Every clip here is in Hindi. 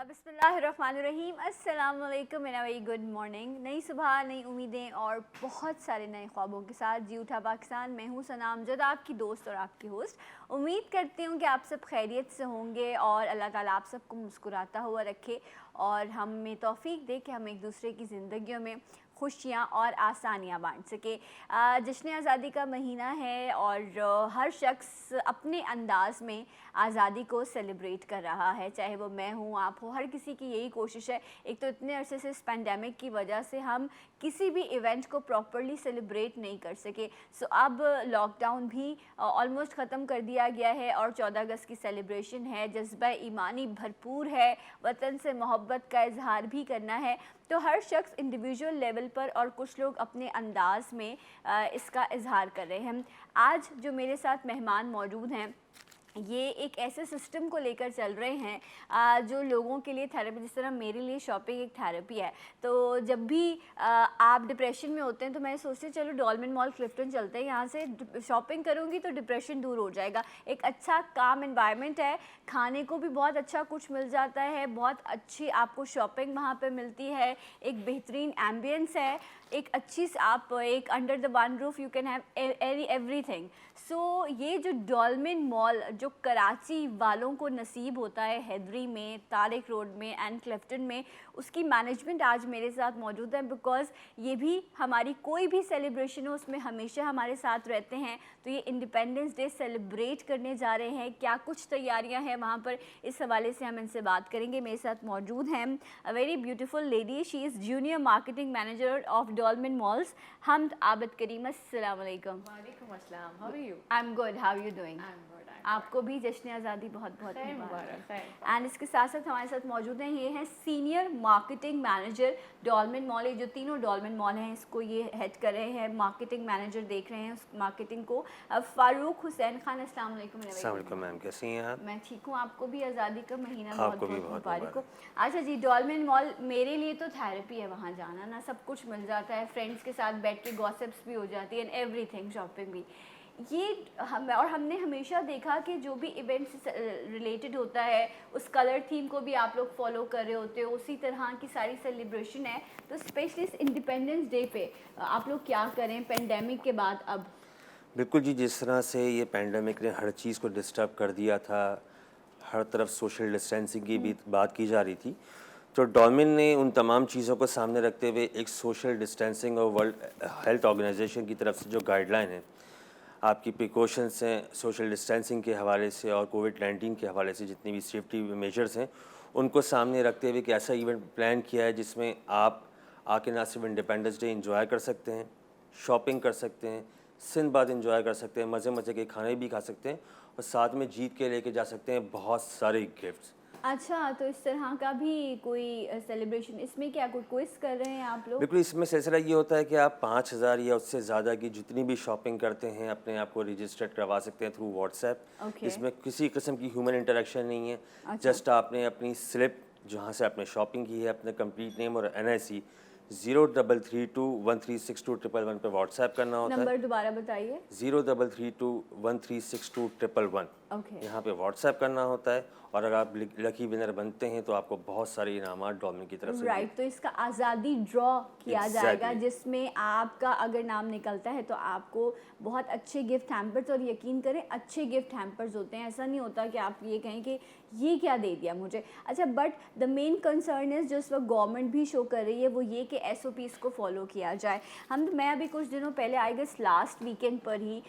बिस्मिल्लाहिर्रहमानिर्रहीम अस्सलाम वालेकुम मेरा वेरी गुड मॉर्निंग। नई सुबह, नई उम्मीदें और बहुत सारे नए ख्वाबों के साथ जी उठा पाकिस्तान। मैं हूँ सनाम जद, आपकी दोस्त और आपकी होस्ट। उम्मीद करती हूँ कि आप सब खैरियत से होंगे और अल्लाह ताला आप सबको मुस्कुराता हुआ रखे और हमें तौफीक दे कि हम एक दूसरे की ज़िंदगियों में खुशियाँ और आसानियाँ बांट सके। जश्न आज़ादी का महीना है और हर शख्स अपने अंदाज़ में आज़ादी को सेलिब्रेट कर रहा है, चाहे वो मैं हूँ, आप हो, हर किसी की यही कोशिश है। एक तो इतने अरसे से इस पेंडेमिक की वजह से हम किसी भी इवेंट को प्रॉपरली सेलिब्रेट नहीं कर सके। सो अब लॉकडाउन भी ऑलमोस्ट ख़त्म कर दिया गया है और 14 अगस्त की सेलिब्रेशन है, जज्बा ईमानी भरपूर है, वतन से मोहब्बत का इजहार भी करना है। तो हर शख्स इंडिविजुअल लेवल पर और कुछ लोग अपने अंदाज़ में इसका इजहार कर रहे हैं। आज जो मेरे साथ मेहमान मौजूद हैं ये एक ऐसे सिस्टम को लेकर चल रहे हैं जो लोगों के लिए थेरेपी, जिस तरह मेरे लिए शॉपिंग एक थेरेपी है। तो जब भी आप डिप्रेशन में होते हैं तो मैं सोचती हूँ चलो डॉल्मेन मॉल क्लिफ्टन चलते हैं, यहाँ से शॉपिंग करूँगी तो डिप्रेशन दूर हो जाएगा। एक अच्छा काम एनवायरनमेंट है, खाने को भी बहुत अच्छा कुछ मिल जाता है, बहुत अच्छी आपको शॉपिंग वहाँ पर मिलती है, एक बेहतरीन एम्बियंस है, एक अच्छी आप एक under the one roof you can have everything. So ये जो डॉल्मेन मॉल जो कराची वालों को नसीब होता है, हैदरी में, तारिक रोड में एंड क्लिफ्टन में, उसकी मैनेजमेंट आज मेरे साथ मौजूद है। बिकॉज़ ये भी हमारी कोई भी सेलिब्रेशन हो उसमें हमेशा हमारे साथ रहते हैं। तो ये इंडिपेंडेंस डे सेलिब्रेट करने जा रहे हैं, क्या कुछ तैयारियां हैं वहाँ पर, इस हवाले से हम इनसे बात करेंगे। मेरे साथ मौजूद हैं a very beautiful lady, she is junior marketing manager of Dolmen malls, Hamad Abid Karim. अस्सलाम वालेकुम। वालेकुम अस्सलाम, how are you? I am good, how you doing? I am good. आपको भी जश्न आज़ादी बहुत बहुत खैर मुबारक। मुबारक। एंड इसके साथ साथ हमारे साथ मौजूद हैं, ये हैं सीनियर मार्केटिंग मैनेजर डॉल्मेन मॉल। ये जो तीनों डॉल्मेन मॉल हैं इसको ये हेड कर रहे हैं, मार्केटिंग मैनेजर देख रहे हैं उस मार्केटिंग को। फारूक हुसैन खान। अस्सलाम वालेकुम। अस्सलाम वालेकुम मैम, कैसी हैं आप? मैं ठीक हूँ, आपको भी आज़ादी का महीना बहुत आपको भी बहुत बहुत मुबारक हो। मुबारक। अच्छा जी, डॉल्मेन मॉल मेरे लिए तो थेरेपी है, वहाँ जाना ना, सब कुछ मिल जाता है, फ्रेंड्स के साथ बैठ के गॉसिप्स भी हो जाती है एंड एवरीथिंग, शॉपिंग भी। ये हमने हमेशा देखा कि जो भी इवेंट से रिलेटेड होता है उस कलर थीम को भी आप लोग फॉलो कर रहे होते हो, उसी तरह की सारी सेलिब्रेशन है। तो स्पेशली इस इंडिपेंडेंस डे पे आप लोग क्या करें पेंडेमिक के बाद अब? बिल्कुल जी, जिस तरह से ये पैंडमिक ने हर चीज़ को डिस्टर्ब कर दिया था, हर तरफ सोशल डिस्टेंसिंग की भी बात की जा रही थी, तो डॉल्मेन ने उन तमाम चीज़ों को सामने रखते हुए एक सोशल डिस्टेंसिंग और वर्ल्ड हेल्थ ऑर्गेनाइजेशन की तरफ से जो गाइडलाइन है, आपकी प्रिकॉशंस हैं सोशल डिस्टेंसिंग के हवाले से और कोविड-19 के हवाले से जितनी भी सेफ्टी मेजर्स हैं, उनको सामने रखते हुए एक ऐसा इवेंट प्लान किया है जिसमें आप आके ना सिर्फ इंडिपेंडेंस डे एंजॉय कर सकते हैं, शॉपिंग कर सकते हैं, सिंदबाद एंजॉय कर सकते हैं, मज़े-मज़े के खाने भी खा सकते हैं और साथ में जीत के लेके जा सकते हैं बहुत सारे गिफ्ट्स। अच्छा, तो इस तरह का भी कोई सेलिब्रेशन, इसमें क्या कोई क्विज कर रहे हैं आप लोग? बिल्कुल, इसमें सिलसिला ये होता है कि आप 5000 या उससे ज़्यादा की जितनी भी शॉपिंग करते हैं अपने आप को रजिस्टर्ड करवा सकते हैं थ्रू व्हाट्सएप। ओके। इसमें किसी किस्म की ह्यूमन इंटरेक्शन नहीं है। अच्छा। जस्ट आपने अपनी स्लिप जहाँ से आपने शॉपिंग की है, अपने कंप्लीट नेम और NIC 0332136211 पर व्हाट्सएप करना होता है। नंबर दोबारा बताइए। 0332136211 ओके। यहाँ पे व्हाट्सएप करना होता है और अगर आप लकी विनर बनते हैं तो आपको बहुत सारे इनामात डॉल्मेन की तरफ से राइट, तो इसका आज़ादी ड्रॉ किया जाएगा Exactly. जिसमें आपका अगर नाम निकलता है तो आपको बहुत अच्छे गिफ्ट हैम्पर्स, और यकीन करें अच्छे गिफ्ट हैम्पर्स होते हैं, ऐसा नहीं होता कि आप ये कहें कि ये क्या दे दिया मुझे। अच्छा, but the main concern is जो इस वक्त गवर्नमेंट भी शो कर रही है वो ये कि SOPs को फॉलो किया जाए। मैं अभी कुछ दिनों पहले, आई गेस लास्ट वीकेंड पर ही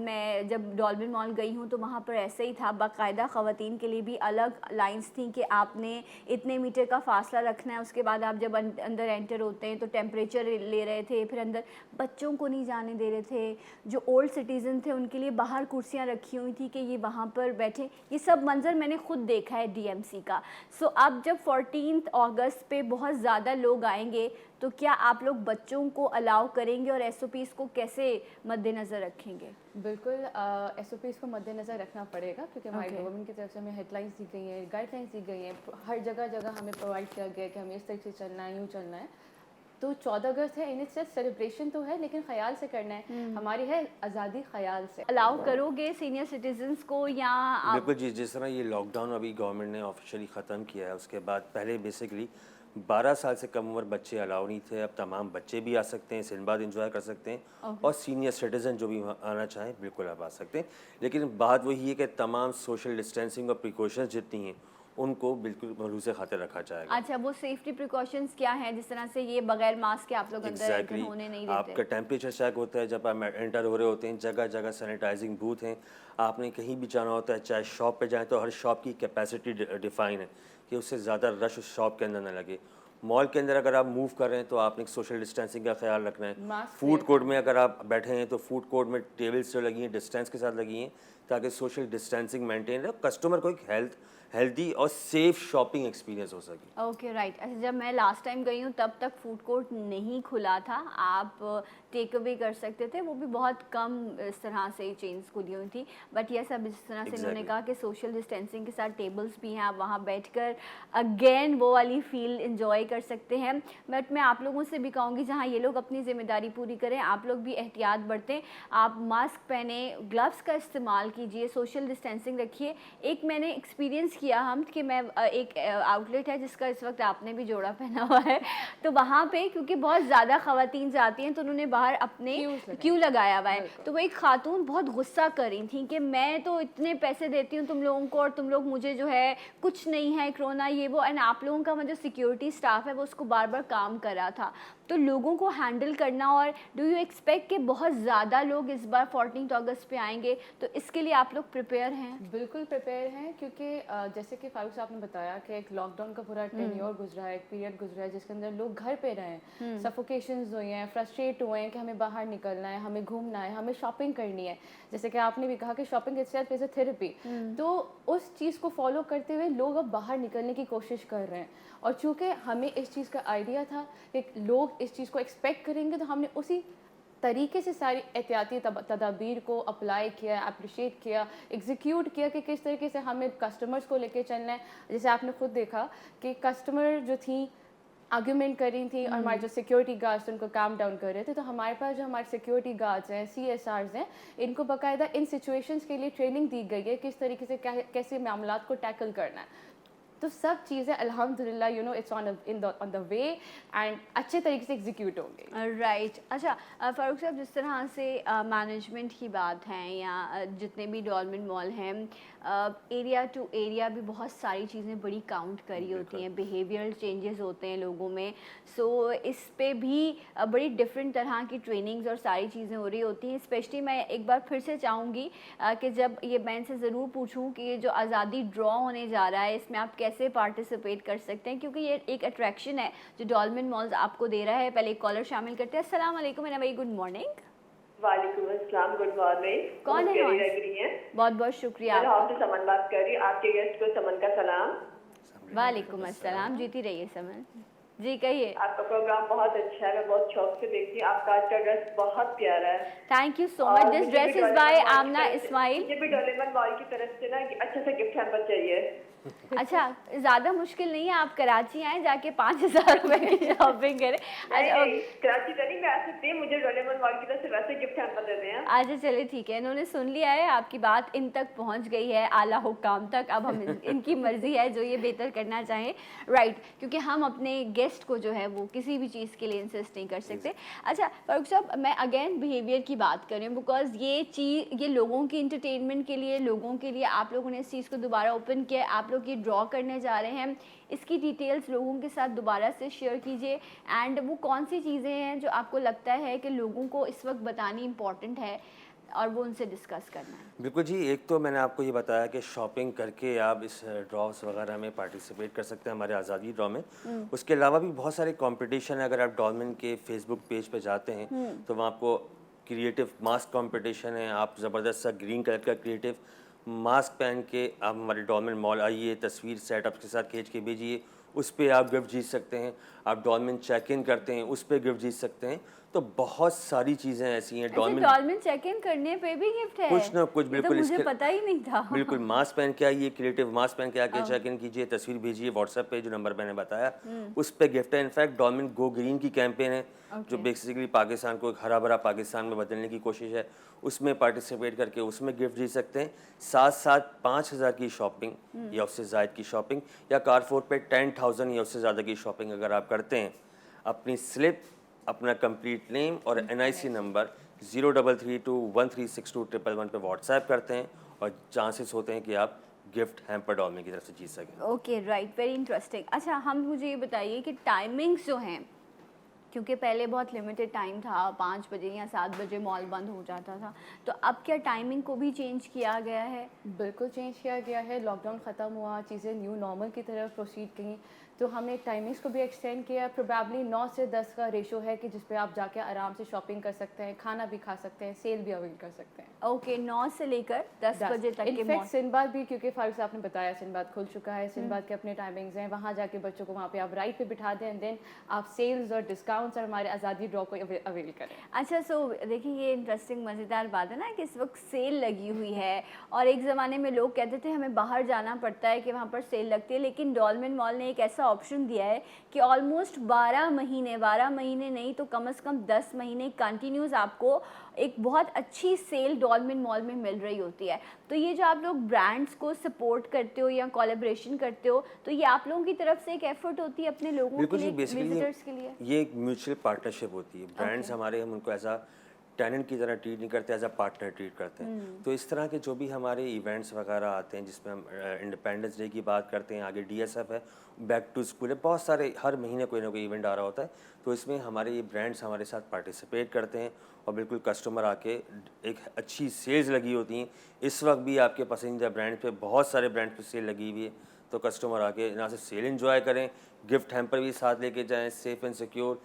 मैं जब डॉल्मेन मॉल गई हूँ तो वहाँ पर ऐसे ही था, बाकायदा ख़वातीन के लिए भी अलग लाइंस थी कि आपने इतने मीटर का फासला रखना है, उसके बाद आप जब अंदर एंटर होते हैं तो टेम्परेचर ले रहे थे, फिर अंदर बच्चों को नहीं जाने दे रहे थे, जो ओल्ड सिटीज़न थे उनके लिए बाहर कुर्सियाँ रखी हुई थी कि ये वहाँ पर बैठे। ये सब मंज़र मैंने खुद देखा है DMC का। सो अब जब 14 अगस्त पे बहुत ज़्यादा लोग आएंगे तो क्या आप लोग बच्चों को अलाउ करेंगे और SOPs को कैसे मद्देनज़र रखेंगे? बिल्कुल, SOPs को मद्देनज़र रखना पड़ेगा क्योंकि हमारी Okay. गवर्नमेंट की तरफ से हमें हेडलाइंस दी गई हैं, गाइडलाइंस दी गई हैं, हर जगह जगह हमें प्रोवाइड किया गया है कि हमें इस तरीके से चलना है, यूँ चलना है। तो 14 अगस्त है, इन इट्स सेलिब्रेशन तो है, लेकिन ख्याल से करना है, हमारी है आज़ादी ख्याल से। अलाउ करोगे सीनियर सिटीजन्स को या आप? बिल्कुल जी, जिस तरह ये लॉकडाउन अभी गवर्नमेंट ने ऑफिशियली ख़त्म किया है, उसके बाद पहले बेसिकली 12 साल से कम उम्र बच्चे अलाउ नहीं थे। अब तमाम बच्चे भी आ सकते हैं, सिनबाद इंजॉय कर सकते हैं और सीनियर सिटीज़न जो भी आना चाहें बिल्कुल आप आ सकते हैं। लेकिन बात वही है कि तमाम सोशल डिस्टेंसिंग और प्रिकॉशंस जितनी हैं उनको बिल्कुल मलूज़ खातिर रखा जाएगा। अच्छा, वो सेफ्टी प्रिकॉशंस क्या हैं, जिस तरह से ये बगैर मास्क के आप लोग अंदर एंटर होने नहीं देते? आपका टेम्परेचर चेक होता है जब आप एंटर हो रहे होते हैं, जगह जगह सैनिटाइजिंग बूथ हैं। आपने कहीं भी जाना होता है, चाहे शॉप पे जाएं तो हर शॉप की कैपेसिटी डिफाइन है कि उससे ज़्यादा रश उस शॉप के अंदर ना लगे। मॉल के अंदर अगर आप मूव कर रहे हैं तो आपने सोशल डिस्टेंसिंग का ख्याल रखना है। मास्क फूड कोर्ट में अगर आप बैठे हैं तो फूड कोर्ट में टेबल्स जो लगी हैं डिस्टेंस के साथ लगी हैं ताकि सोशल डिस्टेंसिंग मेंटेन रहे, कस्टमर को एक हेल्दी और सेफ शॉपिंग एक्सपीरियंस हो सके। Okay right. अच्छा, जब मैं लास्ट टाइम गई हूँ तब तक फूड कोर्ट नहीं खुला था, आप टेक अवे कर सकते थे, वो भी बहुत कम इस तरह से चेन्स खुली हुई थी। बट ये सब इस तरह से इन्होंने कहा कि सोशल डिस्टेंसिंग के साथ टेबल्स भी हैं, आप वहाँ बैठकर अगेन वो वाली फील इंजॉय कर सकते हैं। बट मैं आप लोगों से भी कहूँगी जहाँ ये लोग अपनी ज़िम्मेदारी पूरी करें, आप लोग भी एहतियात बरतें, आप मास्क पहने, ग्लव्स का इस्तेमाल कीजिए, सोशल डिस्टेंसिंग रखिए। एक मैंने एक्सपीरियंस किया हम कि मैं एक आउटलेट है जिसका इस वक्त आपने भी जोड़ा पहना हुआ है, तो वहाँ पे क्योंकि बहुत ज़्यादा ख़वातीन जाती हैं तो उन्होंने बाहर अपने क्यू लगाया हुआ है। तो वो एक खातून बहुत गुस्सा कर रही थी कि मैं तो इतने पैसे देती हूँ तुम लोगों को और तुम लोग मुझे जो है कुछ नहीं है, कोरोना ये वो, एंड आप लोगों का जो सिक्योरिटी स्टाफ है वो उसको बार बार काम कर रहा था। तो लोगों को हैंडल करना, और डू यू एक्सपेक्ट कि बहुत ज़्यादा लोग इस बार 14 अगस्त पे आएंगे, तो इसके लिए आप लोग प्रिपेयर हैं? बिल्कुल प्रिपेयर हैं, क्योंकि जैसे कि फारूक साहब ने बताया कि एक लॉकडाउन का पूरा टेन्योर गुजरा है, एक पीरियड गुजरा है जिसके अंदर लोग घर पे रहे हैं, सफोकेशंस हुई हैं, फ्रस्ट्रेट हुए हैं कि हमें बाहर निकलना है, हमें घूमना है, हमें शॉपिंग करनी है। जैसे कि आपने भी कहा कि shopping itself is a therapy, तो उस चीज़ को फॉलो करते हुए लोग अब बाहर निकलने की कोशिश कर रहे हैं। और चूँकि हमें इस चीज़ का आइडिया था कि लोग इस चीज़ को एक्सपेक्ट करेंगे, तो हमने उसी तरीके से सारी एहतियाती तदाबीर को अप्लाई किया, अप्रिशिएट किया, एग्जीक्यूट किया कि किस तरीके से हमें कस्टमर्स को लेके चलना है। जैसे आपने खुद देखा कि कस्टमर जो थी आर्ग्यूमेंट कर रही थी और हमारे जो सिक्योरिटी गार्ड्स उनको काम डाउन कर रहे थे, तो हमारे पास जो हमारे सिक्योरिटी गार्ड्स हैं, CSRs हैं, इनको बाकायदा इन सिचुएशंस के लिए ट्रेनिंग दी गई है किस तरीके से कैसे मामलात को टैकल करना है। तो सब चीज़ें अल्हम्दुलिल्लाह you know it's on the way and अच्छे तरीके से एग्जीक्यूट होंगे। राइट। अच्छा, फ़ारूक साहब, जिस तरह से मैनेजमेंट की बात है या जितने भी डॉल्मेन मॉल हैं, एरिया टू एरिया भी बहुत सारी चीज़ें बड़ी काउंट करी होती हैं, बिहेवियरल चेंजेस होते हैं लोगों में। सो इस पे भी बड़ी डिफरेंट तरह की ट्रेनिंग्स और सारी चीज़ें हो रही होती हैं। स्पेशली मैं एक बार फिर से चाहूँगी कि जब ये मैं इनसे ज़रूर पूछूँ कि ये जो आज़ादी ड्रॉ होने जा रहा है इसमें आप कैसे पार्टिसिपेट कर सकते हैं, क्योंकि ये एक अट्रैक्शन है जो डॉल्मेन मॉल्स आपको दे रहा है। पहले एक कॉलर शामिल करते हैं। अस्सलाम वालेकुम एंड वेरी गुड मॉर्निंग। वालेकुम अस्सलाम, गुड मॉर्निंग। कौन है? लग रही हैं? बहुत बहुत शुक्रिया मैं आपका। लाहौर से समन बात कर रही हूँ। आपके गेस्ट को समन का सलाम। वालेकुम अस्सलाम, जीती रहिए समन जी, कहिए। आपका प्रोग्राम बहुत अच्छा है, मैं बहुत शौक से देखती हूँ। आपका आज का ड्रेस बहुत प्यारा है। थैंक यू सो और मच। दिस मुझे ड्रेस भी इज डोरेमोन बाय मॉल की आमना तरफ से- इस्माइल। मुझे भी डोरेमोन मॉल की तरफ से ना अच्छा सा गिफ्ट हैम्पर चाहिए। अच्छा, ज़्यादा मुश्किल नहीं है, आप कराची आएँ, जाके 5,000 रुपए की शॉपिंग करें। नहीं, अच्छा नहीं, कराची तो नहीं मैं आ सकती, मुझे डोरेमोन मॉल की तरफ से वैसे गिफ्ट हैम्पर देते हैं। अच्छा चलिए ठीक है, इन्होंने सुन लिया है, आपकी बात इन तक पहुंच गई है, आला हुक्काम तक। अब हम इनकी मर्जी है जो ये बेहतर करना चाहें, राइट, क्योंकि हम अपने गेस्ट को जो है वो किसी भी चीज़ के लिए इंसिस्ट नहीं कर सकते। अच्छा फारूक साहब, मैं अगेन बिहेवियर की बात कर रही हूँ, बिकॉज ये लोगों की इंटरटेनमेंट के लिए, लोगों के लिए आप लोगों ने इस चीज़ को दोबारा ओपन किया, आप लोग ये ड्रॉ करने जा रहे हैं, इसकी डिटेल्स लोगों के साथ दोबारा से शेयर कीजिए। एंड वो कौन सी चीज़ें हैं जो आपको लगता है कि लोगों को इस वक्त बतानी इम्पॉर्टेंट है और वो उनसे डिस्कस करना है? बिल्कुल जी, एक तो मैंने आपको ये बताया कि शॉपिंग करके आप इस ड्रॉस वगैरह में पार्टिसिपेट कर सकते हैं हमारे आज़ादी ड्रॉ में। उसके अलावा भी बहुत सारे कंपटीशन है। अगर आप डॉल्मेन के फेसबुक पेज पे जाते हैं तो वहाँ आपको क्रिएटिव मास्क कंपटीशन है। आप ज़बरदस्त सा ग्रीन कलर का क्रिएटिव मास्क पहन के आप हमारे डॉल्मेन मॉल आइए, तस्वीर सेटअप के साथ खींच के भेजिए, उस पर आप गिफ्ट जीत सकते हैं। आप डॉल्मेन चेक इन करते हैं, उस पर गिफ्ट जीत सकते हैं। तो बहुत सारी चीज़ें ऐसी हैं। डॉल्मेन चेक इन करने पे भी गिफ्ट है? कुछ ना कुछ ये तो बिल्कुल मुझे पता ही नहीं था। बिल्कुल मास्क पहन के आइए, क्रिएटिव मास्क पहन के आके चेक इन कीजिए, तस्वीर भेजिए व्हाट्सएप पे जो नंबर मैंने बताया, उस पे गिफ्ट है। इनफैक्ट डॉल्मेन गो ग्रीन की कैंपेन है जो बेसिकली पाकिस्तान को एक हरा भरा पाकिस्तान में बदलने की कोशिश है, उसमें पार्टिसिपेट करके उसमें गिफ्ट जीत सकते हैं। साथ साथ 5,000 की शॉपिंग या उससे ज़ायद की शॉपिंग या कारफोर पे 10,000 या उससे ज़्यादा की शॉपिंग अगर आप करते हैं, अपनी स्लिप, अपना कंप्लीट नेम और NIC नंबर 0332136211 पे व्हाट्सएप करते हैं और चांसेस होते हैं कि आप गिफ्ट हैम्पर डॉल्मेन की तरफ से जीत सकें। Okay right, very interesting. अच्छा, हम मुझे ये बताइए कि टाइमिंग्स जो हैं, क्योंकि पहले बहुत लिमिटेड टाइम था, 5 बजे या 7 बजे मॉल बंद हो जाता था, तो अब क्या टाइमिंग को भी चेंज किया गया है? बिल्कुल चेंज किया गया है। लॉकडाउन ख़त्म हुआ, चीज़ें न्यू नॉर्मल की तरफ प्रोसीड की, तो हमने टाइमिंग्स को भी एक्सटेंड किया। प्रोबेबली 9 से 10 का रेशो है कि जिस पे आप जाके आराम से शॉपिंग कर सकते हैं, खाना भी खा सकते हैं, सेल भी अवेल कर सकते हैं। ओके, 9 से लेकर 10 बजे तक के इनफैक्ट सिंदबाद भी, क्योंकि फारूक साहब ने बताया सिंदबाद खुल चुका है, सिंदबाद के अपने टाइमिंग्स हैं, वहाँ जाके बच्चों को वहाँ पे आप राइड पे बिठा दें एंड देन आप सेल्स और डिस्काउंट्स और हमारे आज़ादी ड्रॉ को अवेल करें। अच्छा, सो देखिए ये इंटरेस्टिंग मज़ेदार बात है ना कि इस वक्त सेल लगी हुई है, और एक ज़माने में लोग कहते थे हमें बाहर जाना पड़ता है कि वहाँ पर सेल लगती है, लेकिन डॉल्मेन मॉल ने एक ऐसा ऑप्शन दिया है कि ऑलमोस्ट 12 महीने नहीं तो कम से कम 10 महीने कंटिन्यूस आपको एक बहुत अच्छी सेल डॉल्मेन मॉल में मिल रही होती है। तो ये जो आप लोग ब्रांड्स को सपोर्ट करते हो या कोलैबोरेशन करते हो, तो ये आप लोगों की तरफ से एक एफर्ट होती है अपने लोगों के लिए, विजिटर्स के लिए? ये एक म्यूचुअल पार्टनरशिप होती है। ब्रांड्स हमारे, हम उनको एज अ टेनेंट की तरह ट्रीट नहीं करते, एज अ पार्टनर ट्रीट करते हैं। तो इस तरह के जो भी हमारे इवेंट्स वगैरह आते हैं, जिसमें हम इंडिपेंडेंस डे की बात करते हैं, आगे DSF है, बैक टू स्कूल है, बहुत सारे हर महीने कोई ना कोई इवेंट आ रहा होता है। तो इसमें हमारे ये ब्रांड्स हमारे साथ पार्टिसिपेट करते हैं और बिल्कुल कस्टमर आके एक अच्छी सेल्स लगी होती हैं। इस वक्त भी आपके पसंदीदा ब्रांड पे बहुत सारे ब्रांड पे सेल लगी हुई है, तो कस्टमर आके ना सिर्फ सेल एंजॉय करें, गिफ्ट हैम्पर भी साथ लेके जाएं, safe and secure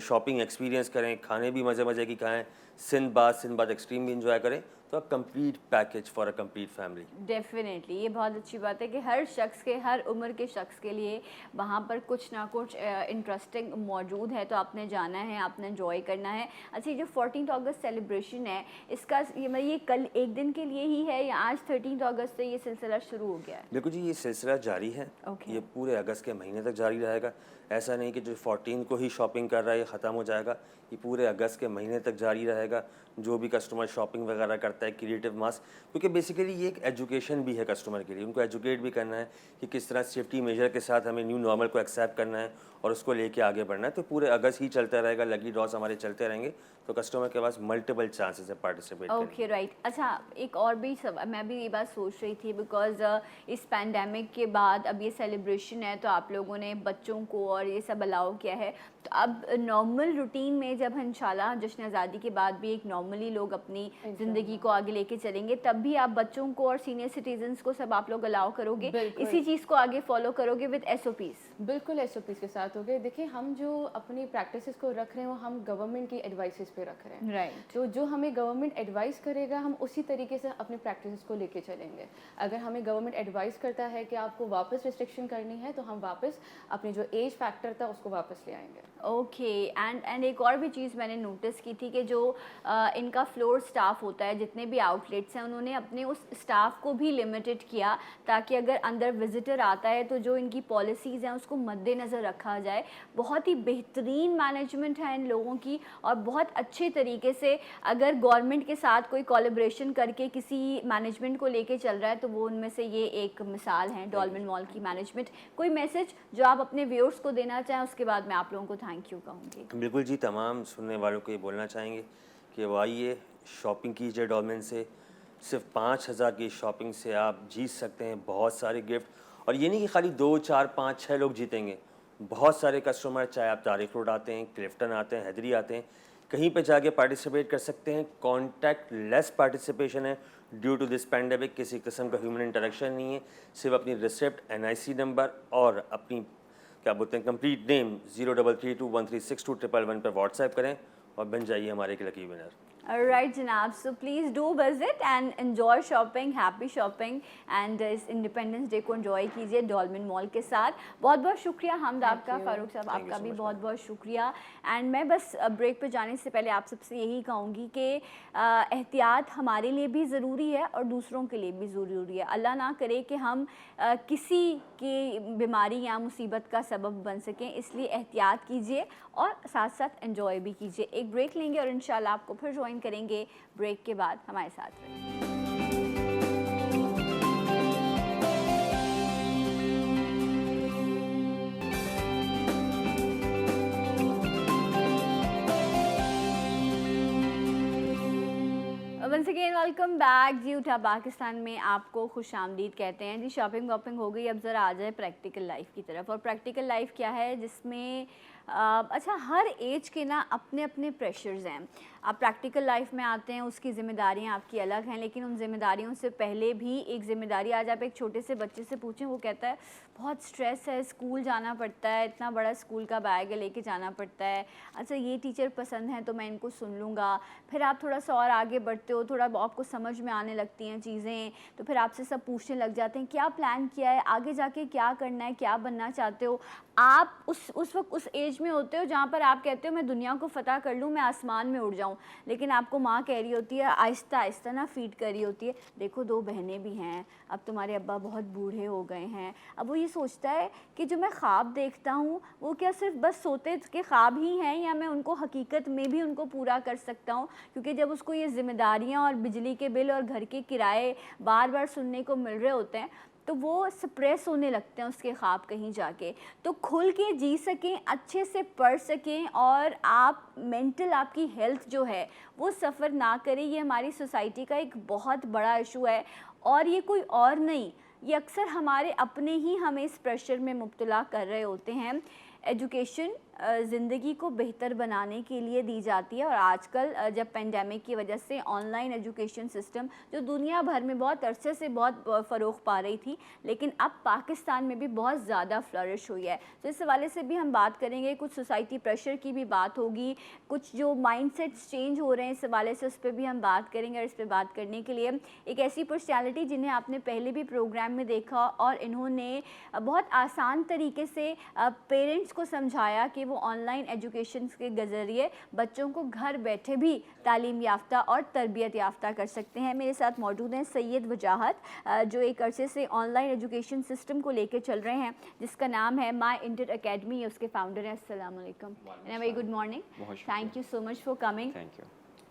shopping experience करें, खाने भी मज़े की खाएं, सिंदबाद एक्सट्रीम भी इंजॉय करें। तो complete package for a complete family. Definitely ये बहुत अच्छी बात है कि हर शख्स के, हर उम्र के शख्स के लिए वहाँ पर कुछ ना कुछ इंटरेस्टिंग मौजूद है, तो आपने जाना है, आपने एंजॉय करना है। अच्छा, ये जो 14 अगस्त सेलिब्रेशन है, इसका ये कल एक दिन के लिए ही है या आज 13 अगस्त से ये सिलसिला शुरू हो गया है? बिल्कुल जी, ये सिलसिला जारी है। ये पूरे अगस्त के महीने तक जारी रहेगा। ऐसा नहीं कि जो 14 को ही शॉपिंग कर रहा है ये ख़त्म हो जाएगा, ये पूरे अगस्त के महीने तक जारी रहेगा। जो भी कस्टमर शॉपिंग वगैरह करता है, क्रिएटिव मास्क, क्योंकि बेसिकली ये एक एजुकेशन भी है कस्टमर के लिए, उनको एजुकेट भी करना है कि किस तरह सेफ्टी मेजर के साथ हमें न्यू नॉर्मल को एक्सेप्ट करना है और उसको लेके आगे बढ़ना है। तो पूरे अगस्त ही चलता रहेगा, लकी ड्रॉस हमारे चलते रहेंगे, तो कस्टमर के पास मल्टीपल चांसेस है पार्टिसिपेट करने के। Okay right. अच्छा, एक और भी मैं भी ये बात सोच रही थी, बिकॉज इस पैंडेमिक के बाद अब ये सेलिब्रेशन है, तो आप लोगों ने बच्चों को और ये सब अलाउ किया है, तो अब नॉर्मल रूटीन में जब इंशाल्लाह जश्न आज़ादी के बाद भी एक नॉर्मली लोग अपनी ज़िंदगी को आगे लेके चलेंगे, तब भी आप बच्चों को और सीनियर सिटीजन्स को सब आप लोग अलाउ करोगे, इसी चीज़ को आगे फॉलो करोगे विद SOPs? बिल्कुल SOPs के साथ हो गए। देखिए, हम जो अपनी प्रैक्टिसेस को रख रहे हैं वो हम गवर्नमेंट की एडवाइसेस पे रख रहे हैं। राइट। तो जो हमें गवर्नमेंट एडवाइस करेगा हम उसी तरीके से अपनी प्रैक्टिसेस को लेके चलेंगे। अगर हमें गवर्नमेंट एडवाइस करता है कि आपको वापस रिस्ट्रिक्शन करनी है, तो हम वापस अपनी जो एज फैक्टर था उसको वापस ले आएंगे। ओके, एंड एक और भी चीज़ मैंने नोटिस की थी कि जो इनका फ्लोर स्टाफ होता है, जितने भी आउटलेट्स हैं, उन्होंने अपने उस स्टाफ को भी लिमिटेड किया, ताकि अगर अंदर विजिटर आता है तो जो इनकी पॉलिसीज़ हैं उसको मद्देनज़र रखा जाए। बहुत ही बेहतरीन मैनेजमेंट है इन लोगों की, और बहुत अच्छे तरीके से अगर गवर्नमेंट के साथ कोई कोलैबोरेशन करके किसी मैनेजमेंट को लेके चल रहा है, तो वो उनमें से ये एक मिसाल है डॉल्मेन मॉल की मैनेजमेंट। कोई मैसेज जो आप अपने व्यूअर्स को देना चाहें, उसके बाद मैं आप लोगों को थैंक यू कहूँगी। बिल्कुल जी, तमाम सुनने वालों को ये बोलना चाहेंगे कि वो आइए, शॉपिंग कीजिए डॉल्मेन से। सिर्फ 5,000 की शॉपिंग से आप जीत सकते हैं बहुत सारे गिफ्ट, और ये नहीं कि खाली 2, 4, 5, 6 लोग जीतेंगे। बहुत सारे कस्टमर, चाहे आप तारिक रोड आते हैं, क्लिफ्टन आते हैं, हैदरी आते हैं, कहीं पे जाके पार्टिसिपेट कर सकते हैं। कॉन्टैक्ट लेस पार्टिसिपेशन है ड्यू टू दिस पैंडेमिक, किसी किस्म का ह्यूमन इंटरेक्शन नहीं है। सिर्फ अपनी रिसिप्ट, NIC नंबर और अपनी क्या बोलते हैं कंप्लीट नेम 0332136211 पर व्हाट्सएप करें और बन जाइए हमारे एक लकी विनर। राइट जनाब, so please do visit and enjoy shopping, happy shopping and इस इंडिपेंडेंस डे को एंजॉय कीजिए डॉल्मेन मॉल के साथ। बहुत बहुत शुक्रिया हमद आपका, फारूक साहब आपका भी बहुत बहुत शुक्रिया। एंड मैं बस ब्रेक पे जाने से पहले आप सबसे यही कहूँगी कि एहतियात हमारे लिए भी ज़रूरी है और दूसरों के लिए भी ज़रूरी है। अल्लाह ना करे कि हम किसी की बीमारी या मुसीबत का सबब बन सकें, इसलिए एहतियात कीजिए और साथ साथ एंजॉय भी कीजिए। एक ब्रेक लेंगे और इंशाल्लाह आपको फिर ज्वाइन करेंगे ब्रेक के बाद। हमारे साथ रहें। Once again welcome back. जी उठा पाकिस्तान में आपको खुश आमदीद कहते हैं। जी शॉपिंग वॉपिंग हो गई, अब ज़रा आ जाए प्रैक्टिकल लाइफ की तरफ। और प्रैक्टिकल लाइफ क्या है जिसमें अच्छा हर एज के ना अपने अपने प्रेशर्स हैं। आप प्रैक्टिकल लाइफ में आते हैं, उसकी ज़िम्मेदारियां आपकी अलग हैं, लेकिन उन ज़िम्मेदारियों से पहले भी एक ज़िम्मेदारी, आज आप एक छोटे से बच्चे से पूछें वो कहता है बहुत स्ट्रेस है, स्कूल जाना पड़ता है, इतना बड़ा स्कूल का बैग है लेके जाना पड़ता है, अच्छा ये टीचर पसंद है तो मैं इनको सुन लूँगा। फिर आप थोड़ा सा और आगे बढ़ते हो, थोड़ा आपको समझ में आने लगती हैं चीज़ें, तो फिर आपसे सब पूछने लग जाते हैं क्या प्लान किया है, आगे जाके क्या करना है, क्या बनना चाहते हो। आप उस वक्त उस एज में होते हो जहाँ पर आप कहते हो मैं दुनिया को फ़तह कर लूँ, मैं आसमान में उड़ जाऊँ, लेकिन आपको माँ कह रही होती है, आहिस्ता आहिस्ता ना फीड कर रही होती है, देखो 2 बहनें भी हैं, अब तुम्हारे अब्बा बहुत बूढ़े हो गए हैं। अब वो ये सोचता है कि जो मैं ख्वाब देखता हूँ वो क्या सिर्फ बस सोते के ख्वाब ही हैं या मैं उनको हकीकत में भी उनको पूरा कर सकता हूँ। क्योंकि जब उसको ये ज़िम्मेदारियाँ और बिजली के बिल और घर के किराए बार बार सुनने को मिल रहे होते हैं तो वो सप्रेस होने लगते हैं उसके ख्वाब कहीं जाके। तो खुल के जी सकें, अच्छे से पढ़ सकें और आप मेंटल आपकी हेल्थ जो है वो सफ़र ना करें, ये हमारी सोसाइटी का एक बहुत बड़ा इशू है। और ये कोई और नहीं, ये अक्सर हमारे अपने ही हमें इस प्रेशर में मुब्तला कर रहे होते हैं। एजुकेशन ज़िंदगी को बेहतर बनाने के लिए दी जाती है और आजकल जब पेंडेमिक की वजह से ऑनलाइन एजुकेशन सिस्टम जो दुनिया भर में बहुत अरसे से बहुत फ़रोग़ पा रही थी, लेकिन अब पाकिस्तान में भी बहुत ज़्यादा फ्लरिश हुई है। तो इस हवाले से भी हम बात करेंगे, कुछ सोसाइटी प्रेशर की भी बात होगी, कुछ जो माइंडसेट्स चेंज हो रहे हैं इस हवाले से उस पर भी हम बात करेंगे। और इस पर बात करने के लिए एक ऐसी पर्सनैलिटी जिन्हें आपने पहले भी प्रोग्राम में देखा और इन्होंने बहुत आसान तरीके से पेरेंट्स को समझाया कि वो ऑनलाइन एजुकेशन के ज़रिए बच्चों को घर बैठे भी तालीम याफ्ता और तरबियत याफ्ता कर सकते हैं। मेरे साथ मौजूद हैं सैयद वजाहत, जो एक अरसे से ऑनलाइन एजुकेशन सिस्टम को लेकर चल रहे हैं जिसका नाम है माई इंटर अकेडमी, उसके फाउंडर हैं। अस्सलाम वालेकुम and very good morning, thank you so much for coming. Thank you.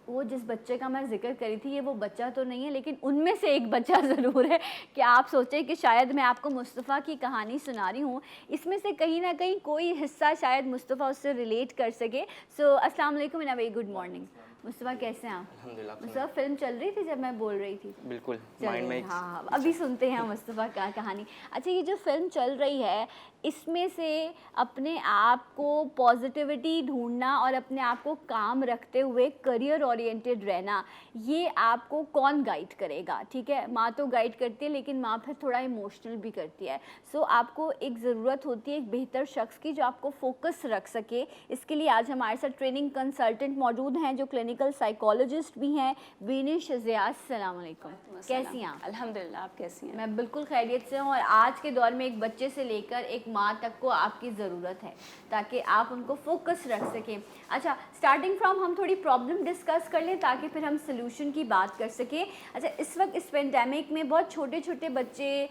वो जिस बच्चे का मैं जिक्र करी थी, ये वो बच्चा तो नहीं है लेकिन उनमें से एक बच्चा ज़रूर है कि आप सोचें कि शायद मैं आपको मुस्तफ़ा की कहानी सुना रही हूँ, इसमें से कहीं ना कहीं कोई हिस्सा शायद मुस्तफ़ा उससे रिलेट कर सके। सो अस्सलाम वालेकुम and very good morning. Mustafa कैसे हैं आप? अल्हम्दुलिल्लाह। मुस्तफ़ा फिल्म चल रही थी जब मैं बोल रही थी? बिल्कुल चलिए, माइंड में एक हाँ अभी सुनते हैं मुस्तफ़ा का कहानी। अच्छा ये जो फिल्म चल रही है इसमें से अपने आप को पॉजिटिविटी ढूंढना और अपने आप को काम रखते हुए करियर ओरिएंटेड रहना, ये आपको कौन गाइड करेगा? ठीक है, माँ तो गाइड करती है लेकिन माँ फिर थोड़ा इमोशनल भी करती है। सो आपको एक ज़रूरत होती है एक बेहतर शख्स की जो आपको फोकस रख सके। इसके लिए आज हमारे साथ ट्रेनिंग कंसल्टेंट मौजूद हैं जो क्लिनिकल साइकोलॉजिस्ट भी हैं, बीनिश ज़िया। अस्सलाम वालेकुम, कैसी हैं आप? अल्हम्दुलिल्लाह, आप कैसी हैं? मैं बिल्कुल खैरियत से हूँ और आज के दौर में एक बच्चे से लेकर एक माँ तक को आपकी ज़रूरत है ताकि आप उनको फोकस रख सकें। अच्छा स्टार्टिंग फ्रॉम हम थोड़ी प्रॉब्लम डिस्कस कर लें ताकि फिर हम सोल्यूशन की बात कर सकें। अच्छा इस वक्त इस पेंडेमिक में बहुत छोटे छोटे बच्चे,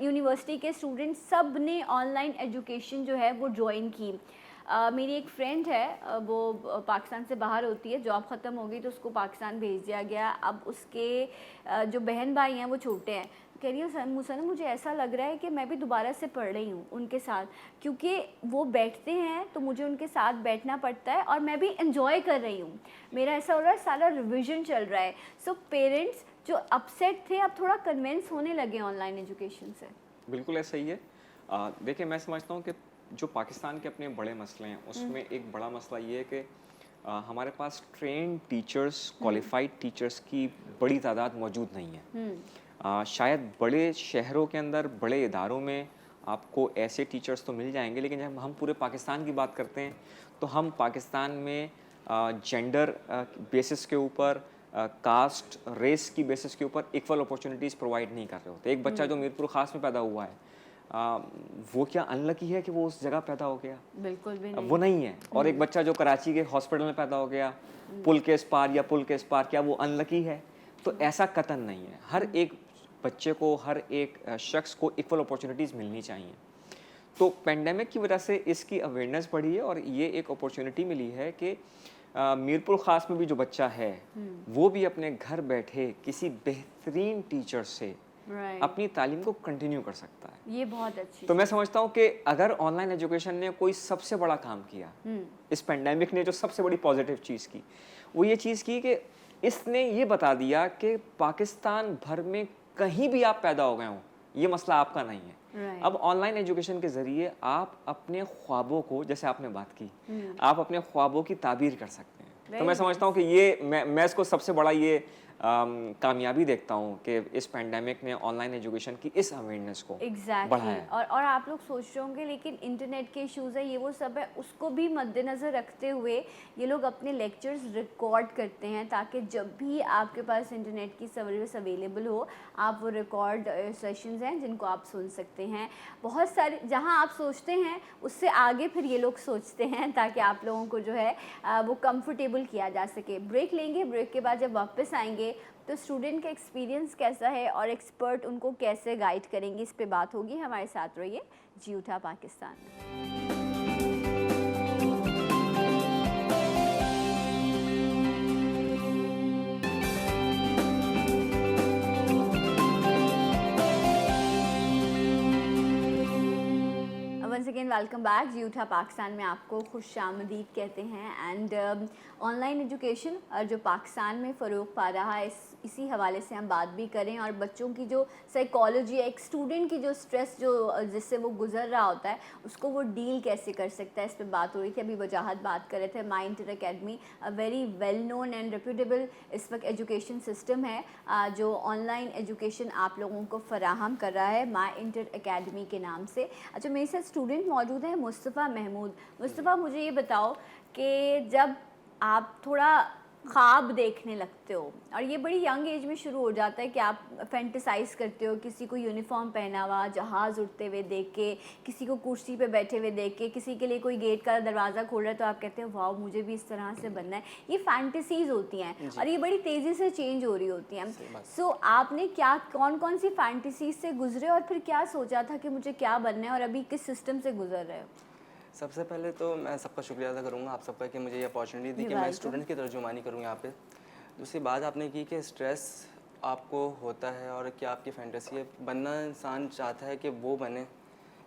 यूनिवर्सिटी के स्टूडेंट, सब ने ऑनलाइन एजुकेशन जो है वो ज्वाइन की। मेरी एक फ्रेंड है, वो पाकिस्तान से बाहर होती है, जॉब ख़त्म हो गई तो उसको पाकिस्तान भेज दिया गया। अब उसके जो बहन भाई हैं वो छोटे हैं, कह रही है मुसना मुझे ऐसा लग रहा है कि मैं भी दोबारा से पढ़ रही हूँ उनके साथ, क्योंकि वो बैठते हैं तो मुझे उनके साथ बैठना पड़ता है और मैं भी इंजॉय कर रही हूँ। मेरा ऐसा हो रहा है सारा रिविज़न चल रहा है। सो पेरेंट्स जो अपसेट थे अब थोड़ा कन्विंस होने लगे ऑनलाइन एजुकेशन से। बिल्कुल ऐसा ही है। देखिए मैं समझता हूँ कि जो पाकिस्तान के अपने बड़े मसले हैं उसमें एक बड़ा मसला ये है कि हमारे पास ट्रेंड टीचर्स, क्वालिफाइड टीचर्स की बड़ी तादाद मौजूद नहीं है। शायद बड़े शहरों के अंदर, बड़े इदारों में आपको ऐसे टीचर्स तो मिल जाएंगे, लेकिन जब हम पूरे पाकिस्तान की बात करते हैं तो हम पाकिस्तान में जेंडर बेसिस के ऊपर, कास्ट रेस की बेसिस के ऊपर इक्वल अपॉर्चुनिटीज़ प्रोवाइड नहीं कर रहे होते। एक बच्चा जो मीरपुर ख़ास में पैदा हुआ है वो क्या अनलकी है कि वो उस जगह पैदा हो गया? बिल्कुल भी नहीं। वो नहीं है। और एक बच्चा जो कराची के हॉस्पिटल में पैदा हो गया पुल के इस पार या पुल के इस पार, क्या वो अनलकी है? तो ऐसा कतन नहीं है। हर एक बच्चे को, हर एक शख्स को इक्वल अपॉर्चुनिटीज़ मिलनी चाहिए। तो पेंडेमिक की वजह से इसकी अवेयरनेस बढ़ी है और ये एक अपॉर्चुनिटी मिली है कि मीरपुर ख़ास में भी जो बच्चा है वो भी अपने घर बैठे किसी बेहतरीन टीचर से राइट, अपनी तालीम को कंटिन्यू कर सकता है। ये बहुत अच्छी तो मैं समझता हूँ कि अगर ऑनलाइन एजुकेशन ने कोई सबसे बड़ा काम किया, इस पेंडेमिक ने जो सबसे बड़ी पॉजिटिव चीज़ की, वो ये चीज़ की कि इसने ये बता दिया कि पाकिस्तान भर में कहीं भी आप पैदा हो गए हों, ये मसला आपका नहीं है। Right. अब ऑनलाइन एजुकेशन के ज़रिए आप अपने ख्वाबों को, जैसे आपने बात की, आप अपने ख्वाबों की ताबीर कर सकते हैं। तो मैं समझता हूँ कि ये मैं इसको सबसे बड़ा ये कामयाबी देखता हूँ कि इस पेंडेमिक ने ऑनलाइन एजुकेशन की इस अवेयरनेस को बढ़ाया है। और आप लोग सोच रहे होंगे लेकिन इंटरनेट के इश्यूज़ है, ये वो सब है, उसको भी मद्देनज़र रखते हुए ये लोग अपने लेक्चर्स रिकॉर्ड करते हैं ताकि जब भी आपके पास इंटरनेट की सर्विस अवेलेबल हो आप वो रिकॉर्ड सेशंस हैं जिनको आप सुन सकते हैं। बहुत सारे जहाँ आप सोचते हैं उससे आगे फिर ये लोग सोचते हैं ताकि आप लोगों को जो है वो कंफर्टेबल किया जा सके। ब्रेक लेंगे, ब्रेक के बाद जब वापस आएंगे तो स्टूडेंट का एक्सपीरियंस कैसा है और एक्सपर्ट उनको कैसे गाइड करेंगे, इस पे बात होगी। हमारे साथ रहिए जी उठा पाकिस्तान में। Once again welcome back. जी उठा पाकिस्तान में आपको खुशामदीद कहते हैं। एंड ऑनलाइन एजुकेशन जो पाकिस्तान में फ़रोग पा रहा है, इसी हवाले से हम बात भी करें और बच्चों की जो साइकोलॉजी है, एक स्टूडेंट की जो स्ट्रेस जो जिससे वो गुजर रहा होता है उसको वो डील कैसे कर सकता है, इस पर बात हो रही थी। अभी वजाहत बात कर रहे थे। My inter academy very well known and reputable इस वक्त एजुकेशन सिस्टम है जो ऑनलाइन एजुकेशन आप लोगों को फराहम कर रहा है माई इंटर अकेडमी के नाम से। अच्छा, मेरे साथ स्टूडेंट मौजूद है मुस्तफ़ा महमूद। मुस्तफ़ा, मुझे ये बताओ कि जब आप थोड़ा ख्वाब देखने लगते हो और ये बड़ी यंग एज में शुरू हो जाता है कि आप फैंटिसाइज करते हो, किसी को यूनिफॉर्म पहना हुआ जहाज़ उड़ते हुए देख के, किसी को कुर्सी पे बैठे हुए देख के, किसी के लिए कोई गेट का दरवाज़ा खोल रहा है तो आप कहते हो वाह मुझे भी इस तरह से बनना है। ये फैंटेसीज होती हैं और ये बड़ी तेज़ी से चेंज हो रही होती हैं। सो आपने क्या कौन कौन सी फैंटेसीज से गुजरे और फिर क्या सोचा था कि मुझे क्या बनना है और अभी किस सिस्टम से गुजर रहे हो? सबसे पहले तो मैं सबका शुक्रिया अदा करूँगा आप सबका कि मुझे ये अपॉर्चुनिटी दी कि मैं स्टूडेंट की तर्जुमानी करूँ यहाँ पे। दूसरी बात आपने की कि स्ट्रेस आपको होता है और क्या आपकी फैंटेसी है, बनना इंसान चाहता है कि वो बने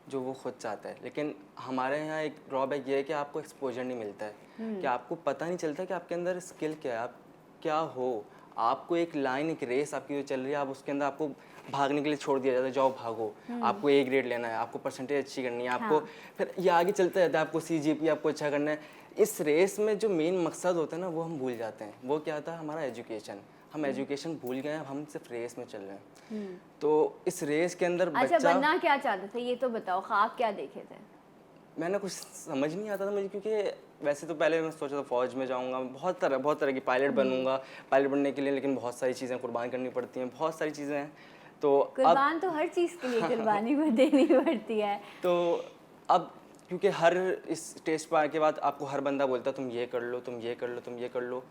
जो वो खुद चाहता है, लेकिन हमारे यहाँ एक ड्रॉबैक ये है कि आपको एक्सपोजर नहीं मिलता है, कि आपको पता नहीं चलता कि आपके अंदर स्किल क्या है, आप क्या हो। आपको एक लाइन, एक रेस आपकी जो चल रही है, आप उसके अंदर आपको भागने के लिए छोड़ दिया जाता है, जाओ भागो, आपको ए ग्रेड लेना है, आपको परसेंटेज अच्छी करनी है, आपको फिर ये आगे चलता रहता है, आपको CGPA आपको अच्छा करना है। इस रेस में जो मेन मकसद होता है ना वो हम भूल जाते हैं। वो क्या था? हमारा एजुकेशन। हम एजुकेशन भूल गए हैं, हम सिर्फ रेस में चल रहे हैं। तो इस रेस के अंदर अच्छा, बच्चा, बनना क्या चाहते थे ये तो बताओ, ख्वाब क्या देखे थे? मैंने कुछ समझ नहीं आता था मुझे, क्योंकि वैसे तो पहले मैं सोचा था फ़ौज में जाऊंगा, बहुत तरह की पायलट बनूंगा। पायलट बनने के लिए लेकिन बहुत सारी चीज़ें कुर्बान करनी पड़ती हैं, बहुत सारी चीज़ें हैं। तो कुर्बान तो हर चीज़ के लिए कुर्बानी में देनी पड़ती है। तो अब क्योंकि हर इस टेस्ट पार के बाद आपको हर बंदा बोलता तुम ये कर लो, तुम ये कर लो, तुम ये कर लो।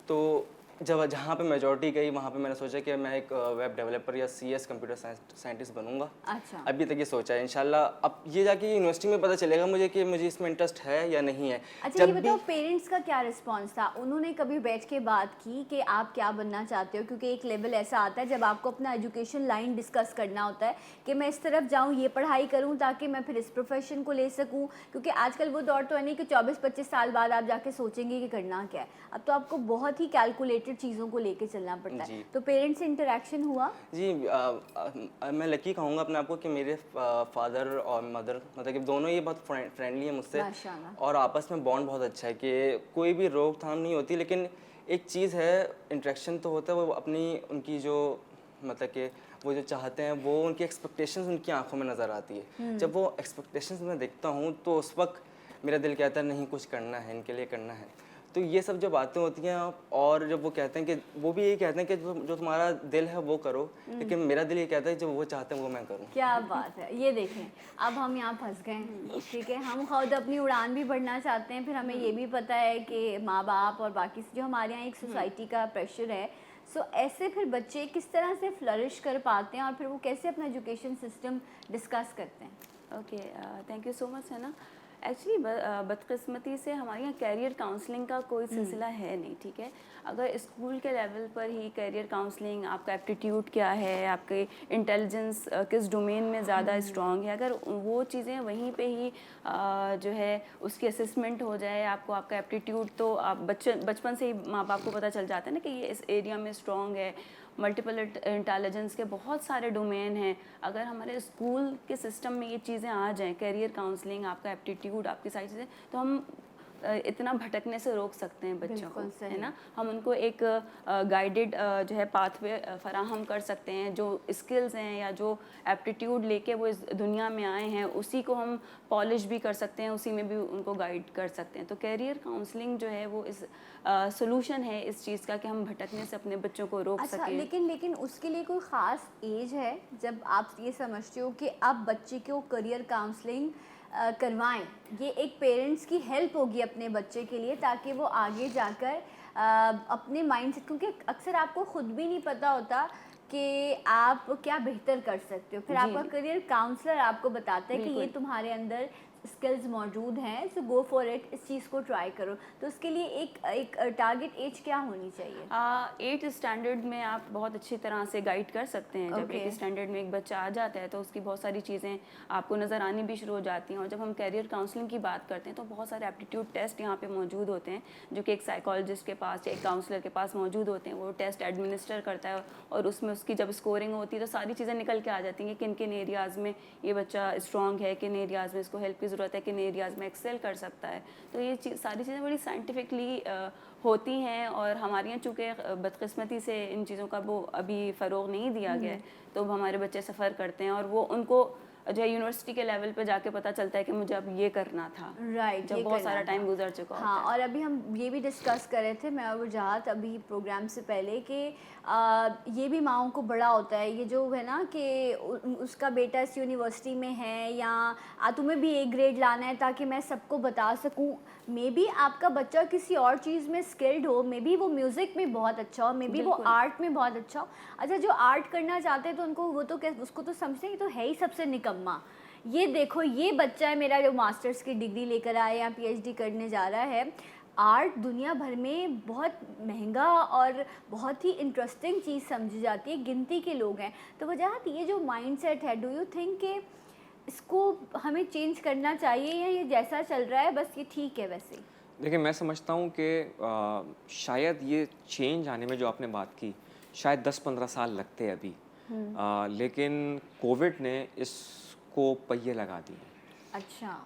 तो जब जहाँ पे मेजॉरिटी गई वहाँ पे मैंने सोचा कि मैं एक वेब डेवलपर या CS कंप्यूटर साइंटिस्ट बनूंगा। अच्छा, अभी तक ये सोचा है। इंशाल्लाह अब ये जाके यूनिवर्सिटी में पता चलेगा मुझे कि मुझे इसमें इंटरेस्ट है या नहीं है। अच्छा ये बताओ पेरेंट्स का क्या रिस्पांस था? उन्होंने कभी बैठ के बात की कि आप क्या बनना चाहते हो? क्योंकि एक लेवल ऐसा आता है जब आपको अपना एजुकेशन लाइन डिस्कस करना होता है कि मैं इस तरफ जाऊँ, ये पढ़ाई करूँ ताकि मैं फिर इस प्रोफेशन को ले सकूँ। क्योंकि आजकल वो दौर तो है नहीं कि 24-25 साल बाद आप जाके सोचेंगे कि करना क्या है। अब तो आपको बहुत ही कैलकुलेटेड चीज़ों को लेके चलना पड़ता है। तो पेरेंट्स से इंटरेक्शन हुआ? जी, मैं लकी कहूँगा अपने आप को कि मेरे फादर और मदर मतलब कि दोनों ही बहुत फ्रेंडली है मुझसे और आपस में बॉन्ड बहुत अच्छा है कि कोई भी रोकथाम नहीं होती। लेकिन एक चीज़ है, इंटरेक्शन तो होता है, वो अपनी उनकी जो मतलब कि वो जो चाहते हैं वो उनकी एक्सपेक्टेशंस उनकी आंखों में नज़र आती है। जब वो एक्सपेक्टेशंस मैं देखता हूँ तो उस वक्त मेरा दिल कहता है नहीं कुछ करना है, इनके लिए करना है। तो ये सब जो बातें होती हैं, और जब वो कहते हैं कि वो भी यही कहते हैं कि जो तुम्हारा दिल है वो करो, लेकिन मेरा दिल ये कहता है जो वो चाहते हैं वो मैं करूँ। क्या बात है, ये देखें अब हम यहाँ फंस गए हैं, ठीक है। हम खुद अपनी उड़ान भी बढ़ना चाहते हैं, फिर हमें ये भी पता है कि माँ बाप और बाकी जो हमारे यहाँ एक सोसाइटी का प्रेशर है। सो ऐसे फिर बच्चे किस तरह से फ्लरिश कर पाते हैं और फिर वो कैसे अपना एजुकेशन सिस्टम डिस्कस करते हैं? Okay, thank you so much, है ना। एक्चुअली बदकिस्मती से हमारे यहाँ कैरियर काउंसलिंग का कोई सिलसिला है नहीं, ठीक है। अगर स्कूल के लेवल पर ही कैरियर काउंसलिंग, आपका एप्टीट्यूड क्या है, आपके इंटेलिजेंस किस डोमेन में ज़्यादा स्ट्रॉन्ग है, अगर वो चीज़ें वहीं पे ही जो है उसकी असेसमेंट हो जाए, आपको आपका एप्टीट्यूड तो आप बचपन से ही माँ बाप को पता चल जाता है ना कि ये इस एरिया में स्ट्रॉन्ग है। मल्टीपल इंटेलिजेंस के बहुत सारे डोमेन हैं। अगर हमारे स्कूल के सिस्टम में ये चीज़ें आ जाएं, कैरियर काउंसलिंग, आपका एप्टीट्यूड, आपकी सारी चीज़ें, तो हम इतना भटकने से रोक सकते हैं बच्चों को, है ना। हम उनको एक गाइडेड जो है पाथवे फराहम कर सकते हैं। जो स्किल्स हैं या जो एप्टीट्यूड लेके वो इस दुनिया में आए हैं उसी को हम पॉलिश भी कर सकते हैं, उसी में भी उनको गाइड कर सकते हैं। तो कैरियर काउंसलिंग जो है वो इस सोल्यूशन है इस चीज़ का कि हम भटकने से अपने बच्चों को रोक अच्छा, सकें। लेकिन उसके लिए कोई ख़ास एज है जब आप ये समझते हो कि आप बच्चे को करियर काउंसलिंग करवाएं? ये एक पेरेंट्स की हेल्प होगी अपने बच्चे के लिए, ताकि वो आगे जाकर अपने माइंड से, क्योंकि अक्सर आपको खुद भी नहीं पता होता कि आप क्या बेहतर कर सकते हो, फिर आपका करियर काउंसलर आपको बताता है कि ये तुम्हारे अंदर स्किल्स मौजूद हैं, सो गो फॉर इट, इस चीज़ को ट्राई करो। तो उसके लिए एक टारगेट एज क्या होनी चाहिए? 8th स्टैंडर्ड में आप बहुत अच्छी तरह से गाइड कर सकते हैं। जब Okay. 8th स्टैंडर्ड में एक बच्चा आ जाता है तो उसकी बहुत सारी चीज़ें आपको नज़र आनी भी शुरू हो जाती हैं। और जब हम कैरियर काउंसलिंग की बात करते हैं तो बहुत सारे एप्टीट्यूड टेस्ट यहाँ पे मौजूद होते हैं, जो कि एक साइकोलॉजिस्ट के पास या एक काउंसलर के पास मौजूद होते हैं। वो टेस्ट एडमिनिस्टर करता है और उसमें उसकी जब स्कोरिंग होती है तो सारी चीज़ें निकल के आ जाती हैं कि किन किन एरियाज़ में ये बच्चा स्ट्रॉन्ग है, किन एरियाज़ में इसको हेल्प की ज़रूरत है, किन एरियाज़ में एक्सेल कर सकता है। तो ये सारी चीज़ें बड़ी साइंटिफिकली होती हैं। और हमारे यहाँ चूँकि बदकिस्मती से इन चीज़ों का वो अभी फ़रोग़ नहीं दिया गया है, तो हमारे बच्चे सफ़र करते हैं और वो उनको जो है यूनिवर्सिटी के लेवल पे जाके पता चलता है कि मुझे अब ये करना था, राइट, जब बहुत सारा टाइम गुजर चुका होता है। हाँ, और अभी हम ये भी डिस्कस कर रहे थे मैं और वजाहत अभी प्रोग्राम से पहले कि ये भी माओं को बड़ा होता है ये जो है ना कि उसका बेटा इस यूनिवर्सिटी में है या तुम्हें भी एक ग्रेड लाना है ताकि मैं सबको बता सकूं। मे बी आपका बच्चा किसी और चीज़ में स्किल्ड हो, मे बी वो म्यूज़िक में बहुत अच्छा हो, मे बी वो आर्ट में बहुत अच्छा हो। अच्छा, जो आर्ट करना चाहते हैं तो उनको वो तो उसको तो समझते हैं कि तो है ही सबसे निकम्मा। ये देखो, ये बच्चा है मेरा जो मास्टर्स की डिग्री लेकर आया या पीएचडी करने जा रहा है। आर्ट दुनिया भर में बहुत महंगा और बहुत ही इंटरेस्टिंग चीज़ समझी जाती है, गिनती के लोग हैं। तो वजह ये जो माइंडसेट है, डू यू थिंक कि इसको हमें चेंज करना चाहिए या ये जैसा चल रहा है बस ये ठीक है वैसे? देखिए, मैं समझता हूँ कि शायद ये चेंज आने में जो आपने बात की शायद 10-15 साल लगते हैं अभी, लेकिन कोविड ने इसको पहिए लगा दिए। अच्छा,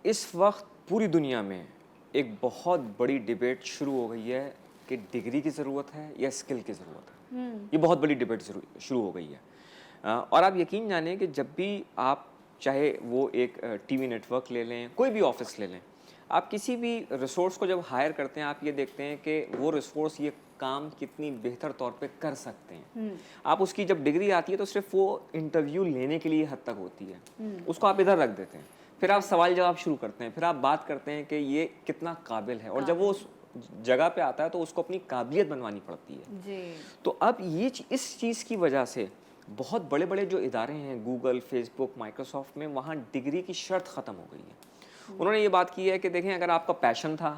इस वक्त पूरी दुनिया में एक बहुत बड़ी डिबेट शुरू हो गई है कि डिग्री की ज़रूरत है या स्किल की ज़रूरत है। ये बहुत बड़ी डिबेट शुरू हो गई है। और आप यकीन जाने कि जब भी आप चाहे वो एक टीवी नेटवर्क ले लें, कोई भी ऑफिस ले लें, आप किसी भी रिसोर्स को जब हायर करते हैं आप ये देखते हैं कि वो रिसोर्स ये काम कितनी बेहतर तौर पे कर सकते हैं। आप उसकी जब डिग्री आती है तो सिर्फ वो इंटरव्यू लेने के लिए हद तक होती है, उसको आप इधर रख देते हैं, फिर आप सवाल जवाब शुरू करते हैं, फिर आप बात करते हैं कि ये कितना काबिल है, और जब वो उस जगह पे आता है तो उसको अपनी काबिलियत बनवानी पड़ती है जी। तो अब ये इस चीज़ की वजह से बहुत बड़े बड़े जो इदारे हैं, गूगल, फेसबुक, माइक्रोसॉफ्ट में, वहाँ डिग्री की शर्त ख़त्म हो गई है। उन्होंने ये बात की है कि देखें, अगर आपका पैशन था,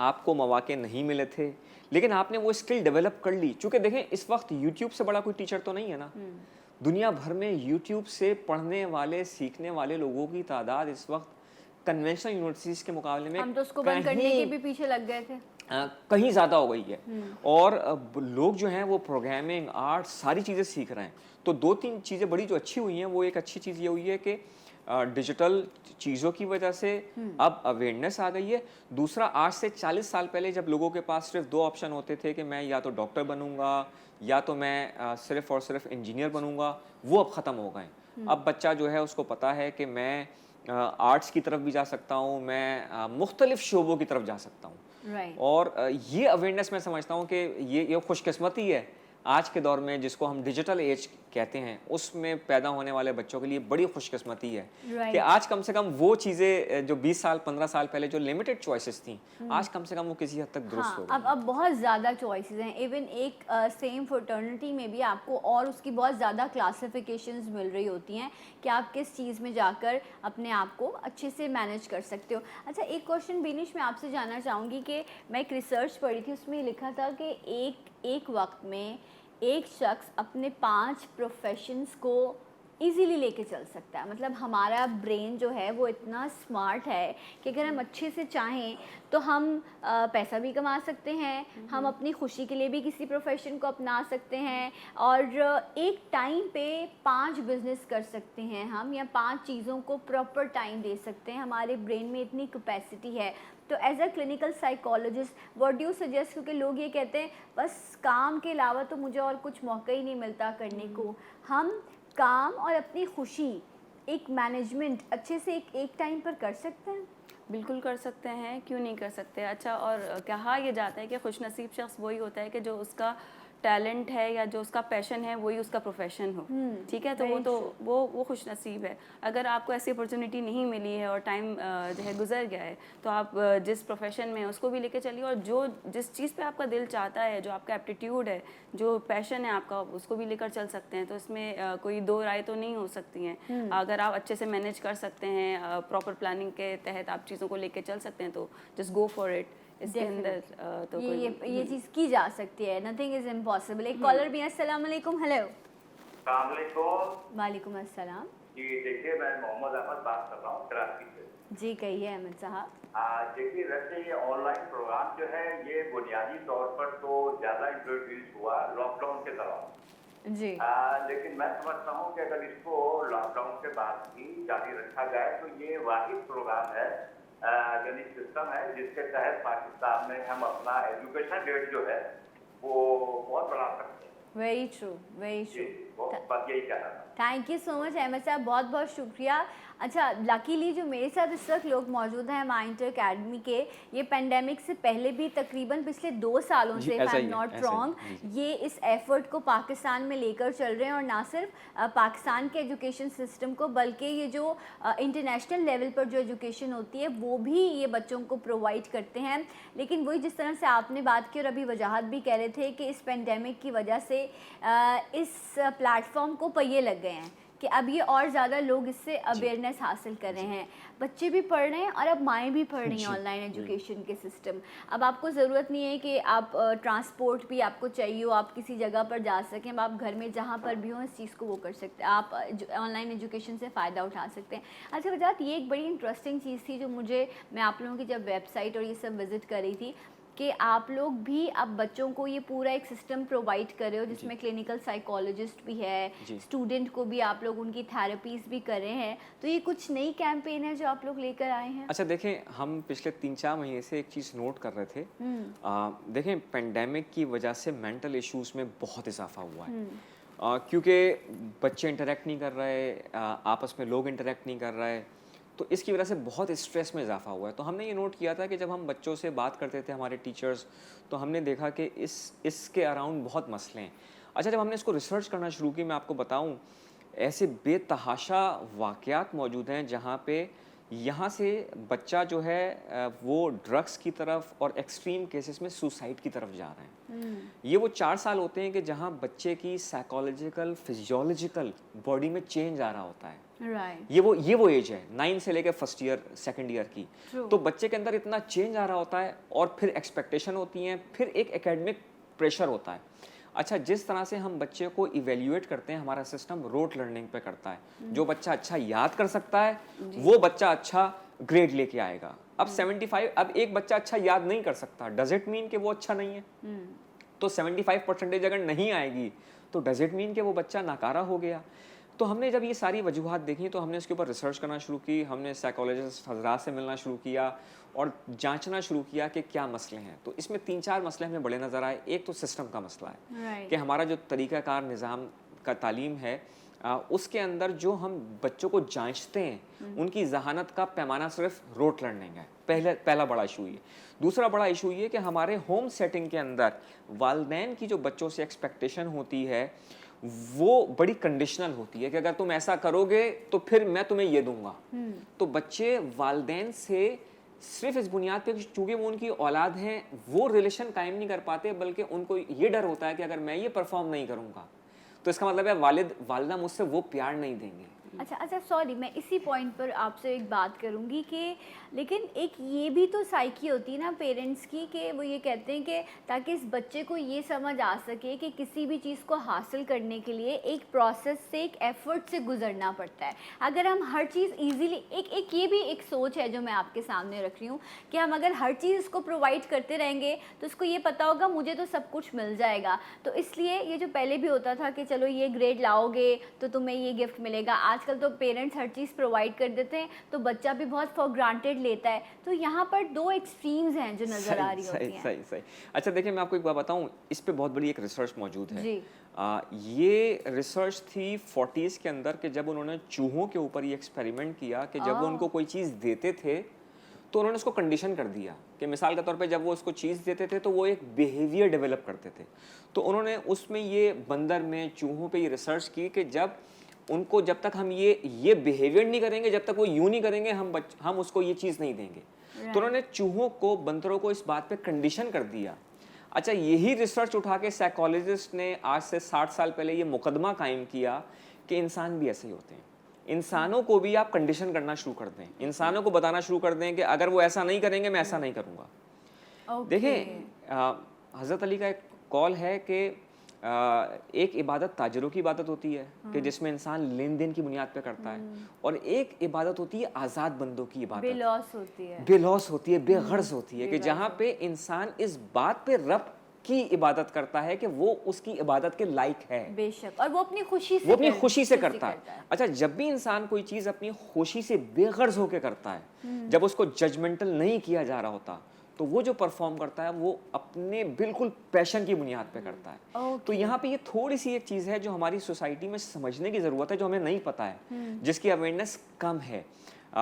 आपको मौके नहीं मिले थे, लेकिन आपने वो स्किल डेवलप कर ली। चूँकि देखें, इस वक्त यूट्यूब से बड़ा कोई टीचर तो नहीं है ना। दुनिया भर में यूट्यूब से पढ़ने वाले, सीखने वाले लोगों की तादाद इस वक्त कन्वेंशनल यूनिवर्सिटीज़ के मुकाबले में हम तो उसको बंद करने के भी पीछे लग गए थे। कहीं ज़्यादा हो गई है। और लोग जो हैं वो प्रोग्रामिंग, आर्ट, सारी चीज़ें सीख रहे हैं। तो 2-3 चीज़ें बड़ी जो अच्छी हुई हैं, वो एक अच्छी चीज़ ये हुई है कि डिजिटल चीज़ों की वजह से अब अवेयरनेस आ गई है। दूसरा, आज से 40 साल पहले जब लोगों के पास सिर्फ 2 ऑप्शन होते थे कि मैं या तो डॉक्टर बनूंगा या तो मैं सिर्फ और सिर्फ इंजीनियर बनूंगा, वो अब ख़त्म हो गए। अब बच्चा जो है उसको पता है कि मैं आर्ट्स की तरफ भी जा सकता हूँ, मैं मुख्तलिफ शोबों की तरफ जा सकता हूँ। Right. और ये अवेयरनेस मैं समझता हूँ कि ये खुशकिस्मती है आज के दौर में, जिसको हम डिजिटल एज कहते हैं, उसमें पैदा होने वाले बच्चों के लिए बड़ी खुशकिस्मती है Right. कि आज कम से कम वो चीज़ें जो 20 साल 15 साल पहले जो लिमिटेड चॉइसेस थी, आज कम से कम वो किसी हद तक दुरुस्त हो हाँ, गई। अब बहुत ज़्यादा चॉइसेस हैं। इवन एक सेम फ्रेटर्निटी में भी आपको और उसकी बहुत ज़्यादा क्लासिफिकेशंस मिल रही होती हैं कि आप किस चीज़ में जाकर अपने आप को अच्छे से मैनेज कर सकते हो। अच्छा, एक क्वेश्चन बीनिश मैं आपसे जानना चाहूँगी कि मैं एक रिसर्च पढ़ी थी, उसमें लिखा था कि एक वक्त में एक शख्स अपने 5 प्रोफेशंस को इजीली लेके चल सकता है। मतलब हमारा ब्रेन जो है वो इतना स्मार्ट है कि अगर हम अच्छे से चाहें तो हम पैसा भी कमा सकते हैं, हम अपनी खुशी के लिए भी किसी प्रोफेशन को अपना सकते हैं, और एक टाइम पे 5 बिजनेस कर सकते हैं हम, या 5 चीज़ों को प्रॉपर टाइम दे सकते हैं। हमारे ब्रेन में इतनी कैपेसिटी है। तो as a clinical psychologist what do you suggest, क्योंकि लोग ये कहते हैं बस काम के अलावा तो मुझे और कुछ मौका ही नहीं मिलता करने को, हम काम और अपनी खुशी एक मैनेजमेंट अच्छे से एक टाइम पर कर सकते हैं? बिल्कुल कर सकते हैं, क्यों नहीं कर सकते। अच्छा, और कहा यह जाता है कि खुशनसीब शख्स वही होता है कि जो उसका टैलेंट है या जो उसका पैशन है वही उसका प्रोफेशन हो। ठीक है, तो वो खुशनसीब है। अगर आपको ऐसी अपॉर्चुनिटी नहीं मिली है और टाइम जो है गुजर गया है, तो आप जिस प्रोफेशन में उसको भी लेके चलिए, और जो जिस चीज़ पे आपका दिल चाहता है, जो आपका एप्टीट्यूड है, जो पैशन है आपका, उसको भी लेकर चल सकते हैं। तो इसमें कोई दो राय तो नहीं हो सकती हैं। अगर आप अच्छे से मैनेज कर सकते हैं, प्रॉपर प्लानिंग के तहत आप चीज़ों को लेके चल सकते हैं, तो जस्ट गो फॉर इट। इसके अंदर तो ये चीज़ की जा सकती है, नथिंग इज़ इम्पॉसिबल। एक कॉलर भी है। अस्सलाम वालेकुम। हेलो। अस्सलामुअलैकुम। वालेकुम अस्सलाम। जी देखिए, मैं मोहम्मद अहमद बात कर रहा हूँ कराची से। जी कहिए अहमद साहब। देखिए, वैसे ये ऑनलाइन प्रोग्राम जो है ये बुनियादी तौर पर तो ज़्यादा इंट्रोड्यूस हुआ लॉकडाउन के दौरान जी। लेकिन मैं समझता हूँ कि अगर इसको लॉकडाउन के बाद भी जारी रखा जाए तो ये वाहिद प्रोग्राम है, यानी सिस्टम है जिसके तहत पाकिस्तान में हम अपना एजुकेशन रेट जो है वो बहुत बढ़ा सकते हैं। वेरी ट्रू, वेरी जी, ट्रू। बस यही कहना था। Thank you so much Ahmad sahab, बहुत बहुत शुक्रिया। अच्छा, लकीली जो मेरे साथ इस वक्त लोग मौजूद हैं माइंटर एकेडमी के, ये पेंडेमिक से पहले भी तकरीबन पिछले 2 सालों से, if I am not wrong, ये इस एफर्ट को पाकिस्तान में लेकर चल रहे हैं। और ना सिर्फ पाकिस्तान के एजुकेशन सिस्टम को, बल्कि ये जो इंटरनेशनल लेवल पर जो एजुकेशन होती है वो भी ये बच्चों को प्रोवाइड करते हैं। लेकिन वही जिस तरह से आपने बात की और अभी वजाहत भी कह रहे थे कि इस पेंडेमिक की वजह से इस प्लेटफॉर्म को पहिए लग गए हैं कि अब ये और ज़्यादा लोग इससे अवेयरनेस हासिल कर रहे हैं। बच्चे भी पढ़ रहे हैं और अब माएँ भी पढ़ रही हैं ऑनलाइन एजुकेशन के सिस्टम। अब आपको ज़रूरत नहीं है कि आप ट्रांसपोर्ट भी आपको चाहिए हो, आप किसी जगह पर जा सकें। अब आप घर में जहाँ पर भी हो इस चीज़ को वो कर सकते हैं, आप ऑनलाइन एजुकेशन से फ़ायदा उठा सकते हैं। अच्छा वजाहत, ये एक बड़ी इंटरेस्टिंग चीज़ थी जो मैं आप लोगों की जब वेबसाइट और ये सब विज़िट कर रही थी कि आप लोग भी अब बच्चों को ये पूरा एक सिस्टम प्रोवाइड कर रहे हो जिसमें क्लिनिकल साइकोलॉजिस्ट भी है, स्टूडेंट को भी आप लोग उनकी थेरेपीज भी कर रहे हैं। तो ये कुछ नई कैंपेन है जो आप लोग लेकर आए हैं? अच्छा देखें, हम पिछले 3-4 महीने से एक चीज़ नोट कर रहे थे। देखें, पेंडेमिक की वजह से मेंटल इश्यूज में बहुत इजाफा हुआ है, क्योंकि बच्चे इंटरेक्ट नहीं कर रहे, आपस में लोग इंटरेक्ट नहीं कर रहे, तो इसकी वजह से बहुत स्ट्रेस में इजाफा हुआ है। तो हमने ये नोट किया था कि जब हम बच्चों से बात करते थे, हमारे टीचर्स, तो हमने देखा कि इसके अराउंड बहुत मसले हैं। अच्छा, जब हमने इसको रिसर्च करना शुरू की, मैं आपको बताऊं, ऐसे बेतहाशा वाक़यात मौजूद हैं जहाँ पे यहाँ से बच्चा जो है वो ड्रग्स की तरफ और एक्सट्रीम केसेस में सुसाइड की तरफ जा रहे हैं। ये वो 4 साल होते हैं कि जहाँ बच्चे की साइकोलॉजिकल, फिजियोलॉजिकल बॉडी में चेंज आ रहा होता है। Right. ये वो एज है 9 से लेकर फर्स्ट ईयर सेकंड ईयर की। तो बच्चे के अंदर इतना चेंज आ रहा होता है और फिर एक्सपेक्टेशन होती हैं, फिर एक एकेडमिक प्रेशर होता है। अच्छा, जिस तरह से हम बच्चे को इवेल्युएट करते हैं, हमारा सिस्टम रोट लर्निंग पे करता है। जो बच्चा अच्छा याद कर सकता है वो बच्चा अच्छा ग्रेड लेके आएगा। अब 75, अब एक बच्चा अच्छा याद नहीं कर सकता, डज इट मीन कि वो अच्छा नहीं है? तो 75% अगर नहीं आएगी तो डज इट मीन कि वो बच्चा नाकारा हो गया? तो हमने जब ये सारी वजूहात देखी तो हमने इसके ऊपर रिसर्च करना शुरू की, हमने साइकोलॉजिस्ट हजरात से मिलना शुरू किया और जांचना शुरू किया कि क्या मसले हैं। तो इसमें 3-4 मसले हमें बड़े नज़र आए। एक तो सिस्टम का मसला है कि हमारा जो तरीक़ाकार निज़ाम का तालीम है, उसके अंदर जो हम बच्चों को जांचते हैं उनकी जहानत का पैमाना सिर्फ रोट लर्निंग है। पहला बड़ा इशू ये। दूसरा बड़ा इशू ये कि हमारे होम सेटिंग के अंदर वालिदैन की जो बच्चों से एक्सपेक्टेशन होती है वो बड़ी कंडीशनल होती है कि अगर तुम ऐसा करोगे तो फिर मैं तुम्हें ये दूंगा। तो बच्चे वालिदैन से सिर्फ इस बुनियाद पे चूंकि वो उनकी औलाद हैं वो रिलेशन कायम नहीं कर पाते, बल्कि उनको ये डर होता है कि अगर मैं ये परफॉर्म नहीं करूंगा तो इसका मतलब है वालिदा मुझसे वो प्यार नहीं देंगे। अच्छा सॉरी, मैं इसी पॉइंट पर आपसे एक बात करूंगी कि लेकिन एक ये भी तो साइकी होती है ना पेरेंट्स की कि वो ये कहते हैं कि ताकि इस बच्चे को ये समझ आ सके कि किसी भी चीज़ को हासिल करने के लिए एक प्रोसेस से, एक एफर्ट से गुजरना पड़ता है। अगर हम हर चीज़ इजीली एक ये भी एक सोच है जो मैं आपके सामने रख रही हूँ कि हम अगर हर चीज़ इसको प्रोवाइड करते रहेंगे तो उसको ये पता होगा मुझे तो सब कुछ मिल जाएगा, तो इसलिए ये जो पहले भी होता था कि चलो ये ग्रेड लाओगे तो तुम्हें ये गिफ्ट मिलेगा, आजकल तो पेरेंट्स हर चीज़ प्रोवाइड कर देते हैं तो बच्चा भी बहुत फॉर ग्रांटेड लेता है। तो यहाँ पर दो एक्सट्रीम्स हैं जो नज़र आ रही होती हैं। सही। अच्छा देखिए, मैं आपको एक बात बताऊँ, इस पे बहुत बड़ी एक रिसर्च मौजूद है जी। ये रिसर्च थी 40s के अंदर कि जब उन्होंने चूहों के ऊपर ये एक्सपेरिमेंट किया कि जब वो उनको कोई चीज़ देते थे तो उन्होंने उसको कंडीशन कर दिया कि मिसाल के तौर पे जब वो उसको चीज़ देते थे तो वो एक बिहेवियर डेवलप करते थे। तो उन्होंने उसमें ये बंदर में चूहों पे ये रिसर्च की कि जब उनको जब तक हम ये बिहेवियर नहीं करेंगे, जब तक वो यूं नहीं करेंगे, हम उसको ये चीज़ नहीं देंगे। तो उन्होंने चूहों को, बंदरों को इस बात पे कंडीशन कर दिया। अच्छा, यही रिसर्च उठा के साइकोलॉजिस्ट ने आज से 60 साल पहले ये मुकदमा कायम किया कि इंसान भी ऐसे ही होते हैं। इंसानों को भी आप कंडीशन करना शुरू कर दें, इंसानों को बताना शुरू कर दें कि अगर वो ऐसा नहीं करेंगे मैं ऐसा नहीं करूँगा। देखिए, हज़रत अली का एक कौल है कि एक इबादत ताजरों की इबादत होती है कि जिसमें इंसान लेन देन की बुनियाद पे करता है, और एक इबादत होती है आज़ाद बंदों की इबादत, बेलौस होती है, बेगर्ज होती है कि जहाँ पे इंसान इस बात पे रब की इबादत करता है कि वो उसकी इबादत के लायक है, बेशक, और वो अपनी खुशी से करता है। अच्छा, जब भी इंसान कोई चीज़ अपनी खुशी से बेगर्ज होकर करता है, जब उसको जजमेंटल नहीं किया जा रहा होता, तो वो जो परफॉर्म करता है वो अपने बिल्कुल पैशन की बुनियाद पे करता है। तो यहाँ पे ये थोड़ी सी एक चीज़ है जो हमारी सोसाइटी में समझने की ज़रूरत है, जो हमें नहीं पता है, जिसकी अवेयरनेस कम है।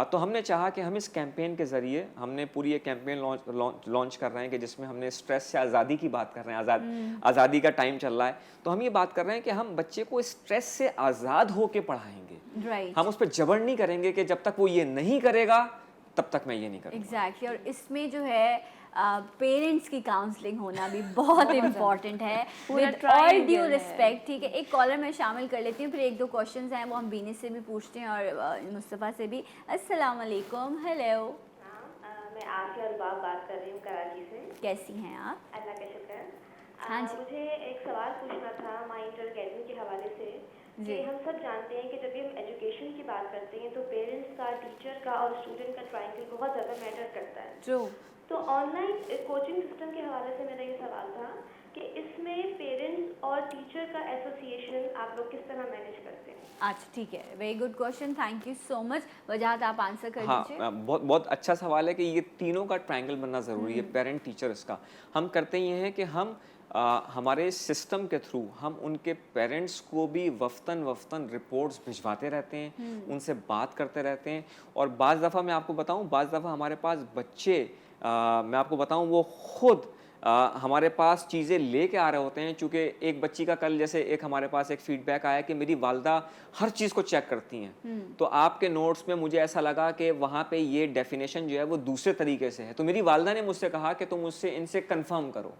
तो हमने चाहा कि हम इस कैंपेन के ज़रिए, हमने पूरी एक कैंपेन लॉन्च कर रहे हैं कि जिसमें हमने स्ट्रेस से आज़ादी की बात कर रहे हैं। आज़ादी का टाइम चल रहा है, तो हम ये बात कर रहे हैं कि हम बच्चे को स्ट्रेस से आज़ाद होकर पढ़ाएंगे। हम उस पर जबर नहीं करेंगे कि जब तक वो ये नहीं करेगा तब तक मैं ये नहीं करूँगा। एग्जैक्टली, और इसमें जो है पेरेंट्स की काउंसलिंग होना भी बहुत इम्पॉर्टेंट है, विद ऑल ड्यू रिस्पेक्ट। ठीक है, एक कॉलर मैं शामिल कर लेती हूँ, फिर एक दो क्वेश्चंस हैं वो हम बीनी से भी पूछते हैं और मुस्तफ़ा से भी। अस्सलाम वालेकुम। हेलो, मैं आसिया अल्बाब बात कर रही हूँ कराची से। कैसी हैं आप? अल्लाह का शुक्र। हाँ जी। मुझे एक सवाल पूछना था माई इंटर अकेडमी के हवाले से कि हम सब जानते हैं कि जब भी हम एजुकेशन की बात करते हैं तो पेरेंट्स का, टीचर का और स्टूडेंट का ट्रायंगल बहुत ज़्यादा मैटर करता है। जो तो ऑनलाइन कोचिंग सिस्टम के हवाले से मेरा ये सवाल था कि इसमें पेरेंट्स और टीचर का एसोसिएशन आप लोग किस तरह मैनेज करते हैं? अच्छा, ठीक है, very good question, thank you so much. वजाहत आप आंसर कर दीजिए। हाँ, बहुत अच्छा सवाल है कि ये तीनों का ट्रायंगल बनना ज़रूरी है, पेरेंट टीचर इसका। हम करते ये हैं कि हम हमारे सिस्टम के थ्रू हम उनके पेरेंट्स को भी वफ्तन रिपोर्ट्स भिजवाते रहते हैं, उनसे बात करते रहते हैं। और बाज़ दफ़ा मैं आपको बताऊं, बाज़ दफ़ा हमारे पास बच्चे मैं आपको बताऊं वो खुद हमारे पास चीज़ें लेके आ रहे होते हैं। चूँकि एक बच्ची का कल जैसे एक हमारे पास एक फीडबैक आया कि मेरी वालदा हर चीज़ को चेक करती हैं, तो आपके नोट्स में मुझे ऐसा लगा कि वहाँ पे ये डेफिनेशन जो है वो दूसरे तरीके से है, तो मेरी वालदा ने मुझसे कहा कि तुम मुझसे इनसे कंफर्म करो।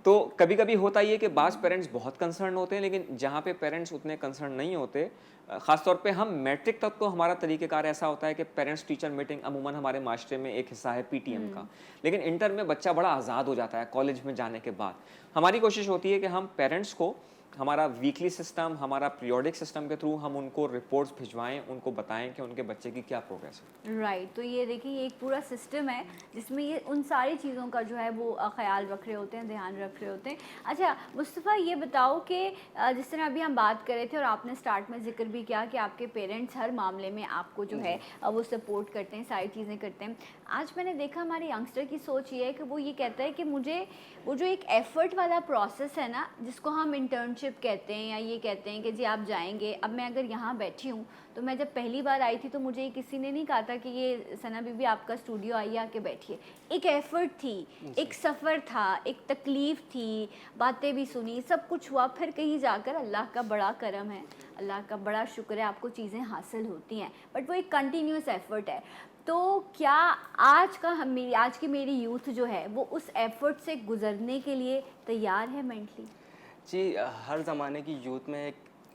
तो कभी कभी होता ये कि बाज़ पेरेंट्स बहुत कंसर्न होते हैं, लेकिन जहाँ पे पेरेंट्स उतने कंसर्न नहीं होते, ख़ासतौर पे हम मैट्रिक तक तो हमारा तरीक़ेकार ऐसा होता है कि पेरेंट्स टीचर मीटिंग अमूमन हमारे माशरे में एक हिस्सा है पीटीएम का, लेकिन इंटर में बच्चा बड़ा आज़ाद हो जाता है कॉलेज में जाने के बाद। हमारी कोशिश होती है कि हम पेरेंट्स को हमारा वीकली सिस्टम, हमारा पीरियोडिक सिस्टम के थ्रू हम उनको रिपोर्ट्स भिजवाएं, उनको बताएं कि उनके बच्चे की क्या प्रोग्रेस है। राइट, तो ये देखिए ये एक पूरा सिस्टम है जिसमें ये उन सारी चीज़ों का जो है वो ख्याल रख रहे होते हैं, ध्यान रख रहे होते हैं। अच्छा मुस्तफ़ा, ये बताओ कि जिस तरह अभी हम बात कर रहे थे और आपने स्टार्ट में जिक्र भी किया कि आपके पेरेंट्स हर मामले में आपको जो है वो सपोर्ट करते हैं, सारी चीज़ें करते हैं। आज मैंने देखा हमारे यंगस्टर की सोच ये है कि वो ये कहता है कि मुझे वो जो एक एफ़र्ट वाला प्रोसेस है ना, जिसको हम इंटर्नशिप इंटर्नशिप कहते हैं या ये कहते हैं कि जी आप जाएंगे। अब मैं अगर यहाँ बैठी हूँ तो मैं जब पहली बार आई थी तो मुझे किसी ने नहीं कहा था कि ये सना बीबी आपका स्टूडियो आइए आके बैठिए। एक एफर्ट थी, एक सफ़र था, एक तकलीफ़ थी, बातें भी सुनी, सब कुछ हुआ, फिर कहीं जाकर अल्लाह का बड़ा करम है, अल्लाह का बड़ा शुक्र है, आपको चीज़ें हासिल होती हैं। बट वो एक कंटिन्यूस एफर्ट है। तो क्या आज की मेरी यूथ जो है वो उस एफर्ट से गुजरने के लिए तैयार है मेंटली? जी, हर ज़माने की यूथ में एक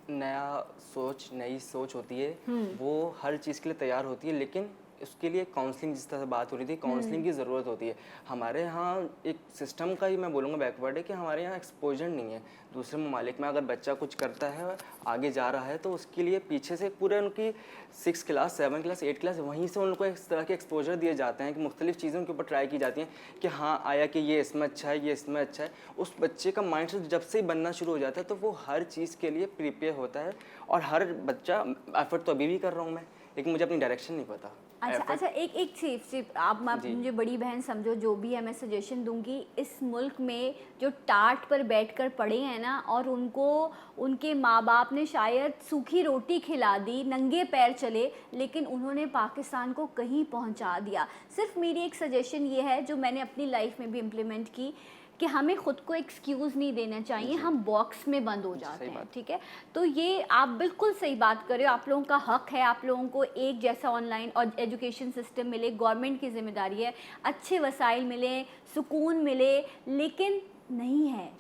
नई सोच होती है, वो हर चीज़ के लिए तैयार होती है, लेकिन उसके लिए काउंसलिंग, जिस तरह से बात हो रही थी, काउंसलिंग की ज़रूरत होती है। हमारे यहाँ एक सिस्टम का ही मैं बोलूँगा बैकवर्ड है कि हमारे यहाँ एक्सपोजर नहीं है। दूसरे ममालिक में अगर बच्चा कुछ करता है, आगे जा रहा है, तो उसके लिए पीछे से पूरे उनकी 6 क्लास 7 क्लास 8 क्लास वहीं से उनको इस तरह के एक्सपोजर दिए जाते हैं कि मुख्तलिफ़ चीज़ें उनके ऊपर ट्राई की जाती हैं कि हाँ आया कि ये इसमें अच्छा है, ये इसमें अच्छा है। उस बच्चे का माइंड सेट जब से ही बनना शुरू हो जाता है तो वो हर चीज़ के लिए प्रिपेयर होता है। और हर बच्चा, एफर्ट तो अभी भी कर रहा हूँ मैं, लेकिन मुझे अपनी डायरेक्शन नहीं पता। अच्छा, एक चीज़ आप मुझे बड़ी बहन समझो, जो भी है मैं सजेशन दूंगी। इस मुल्क में जो टाट पर बैठकर पढ़े हैं ना, और उनको उनके माँ बाप ने शायद सूखी रोटी खिला दी, नंगे पैर चले, लेकिन उन्होंने पाकिस्तान को कहीं पहुंचा दिया। सिर्फ मेरी एक सजेशन ये है जो मैंने अपनी लाइफ में भी इम्प्लीमेंट की, कि हमें ख़ुद को एक्सक्यूज़ नहीं देना चाहिए, हम बॉक्स में बंद हो जाते हैं, ठीक है? तो ये आप बिल्कुल सही बात कर रहे हो, आप लोगों का हक है, आप लोगों को एक जैसा ऑनलाइन और एजुकेशन सिस्टम मिले, गवर्नमेंट की जिम्मेदारी है, अच्छे वसाइल मिले, सुकून मिले, लेकिन नहीं है,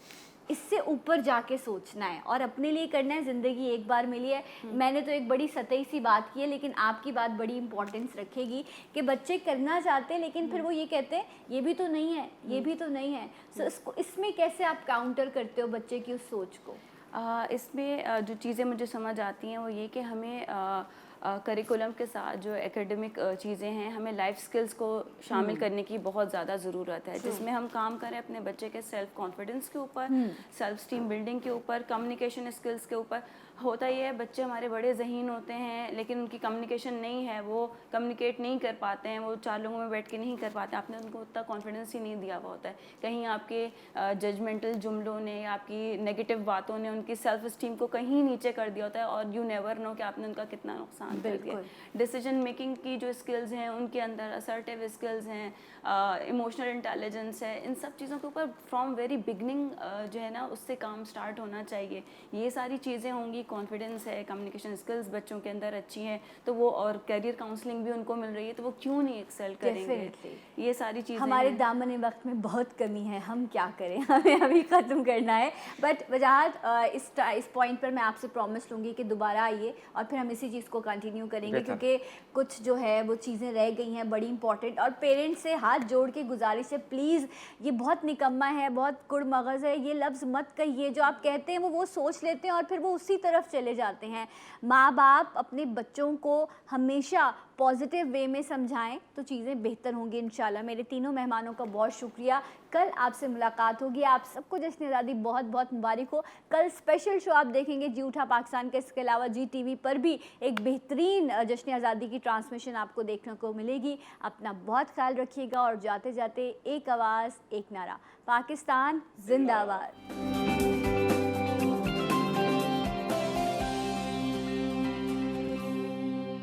इससे ऊपर जाके सोचना है और अपने लिए करना है। ज़िंदगी एक बार मिली है। मैंने तो एक बड़ी सतही सी बात की है, लेकिन आपकी बात बड़ी इंपॉर्टेंस रखेगी कि बच्चे करना चाहते हैं लेकिन फिर वो ये कहते हैं ये भी तो नहीं है, ये भी तो नहीं है। सो इसमें कैसे आप काउंटर करते हो बच्चे की उस सोच को? इसमें जो चीज़ें मुझे समझ आती हैं वो ये कि हमें करिकुलम के साथ जो एकेडमिक चीज़ें हैं, हमें लाइफ स्किल्स को शामिल करने की बहुत ज़्यादा ज़रूरत है, जिसमें हम काम करें अपने बच्चे के सेल्फ कॉन्फिडेंस के ऊपर, सेल्फ स्टीम बिल्डिंग के ऊपर, कम्युनिकेशन स्किल्स के ऊपर। होता ये है, बच्चे हमारे बड़े ज़हीन होते हैं लेकिन उनकी कम्युनिकेशन नहीं है, वो कम्युनिकेट नहीं कर पाते हैं, वो 4 लोगों में बैठ के नहीं कर पाते, आपने उनको उतना कॉन्फिडेंस ही नहीं दिया हुआ होता है। कहीं आपके जजमेंटल जुमलों ने, आपकी नेगेटिव बातों ने उनकी सेल्फ स्टीम को कहीं नीचे कर दिया होता है, और यू नेवर नो कि आपने उनका कितना नुकसान कर दिया। डिसीजन मेकिंग की जो स्किल्स हैं उनके अंदर, असर्टिव स्किल्स हैं, इमोशनल इंटेलिजेंस है, इन सब चीज़ों के ऊपर फ्रॉम वेरी बिगनिंग जो है ना, उससे काम स्टार्ट होना चाहिए। ये सारी चीज़ें होंगी, कॉन्फिडेंस है, कम्युनिकेशन स्किल्स बच्चों के अंदर अच्छी हैं, तो वो, और करियर काउंसलिंग भी उनको मिल रही है, तो वो क्यों नहीं एक्सेल करेंगे? ये सारी चीज़ें हमारे दामन वक्त में बहुत कमी है, हम क्या करें, हमें अभी ख़त्म करना है। बट वजाहत इस पॉइंट पर मैं आपसे प्रॉमिस लूँगी कि दोबारा आइए और फिर हम इसी चीज़ को कंटिन्यू करेंगे, क्योंकि कुछ जो है वो चीज़ें रह गई हैं बड़ी इंपॉर्टेंट। और पेरेंट्स से हाथ जोड़ के गुजारिश है, प्लीज़, ये बहुत निकम्मा है, बहुत कुड़मगज़ है, ये लफ्ज़ मत कहिए। जो आप कहते हैं वो सोच लेते हैं और फिर वो उसी तरफ चले जाते हैं। माँ बाप अपने बच्चों को हमेशा पॉजिटिव वे में समझाएं तो चीज़ें बेहतर होंगी इंशाल्लाह। मेरे तीनों मेहमानों का बहुत शुक्रिया। कल आपसे मुलाकात होगी। आप सबको जश्न आज़ादी बहुत बहुत मुबारक हो। कल स्पेशल शो आप देखेंगे जी उठा पाकिस्तान के, इसके अलावा GTV पर भी एक बेहतरीन जश्न आज़ादी की ट्रांसमिशन आपको देखने को मिलेगी। अपना बहुत ख्याल रखिएगा और जाते जाते एक आवाज़ एक नारा, पाकिस्तान जिंदाबाद।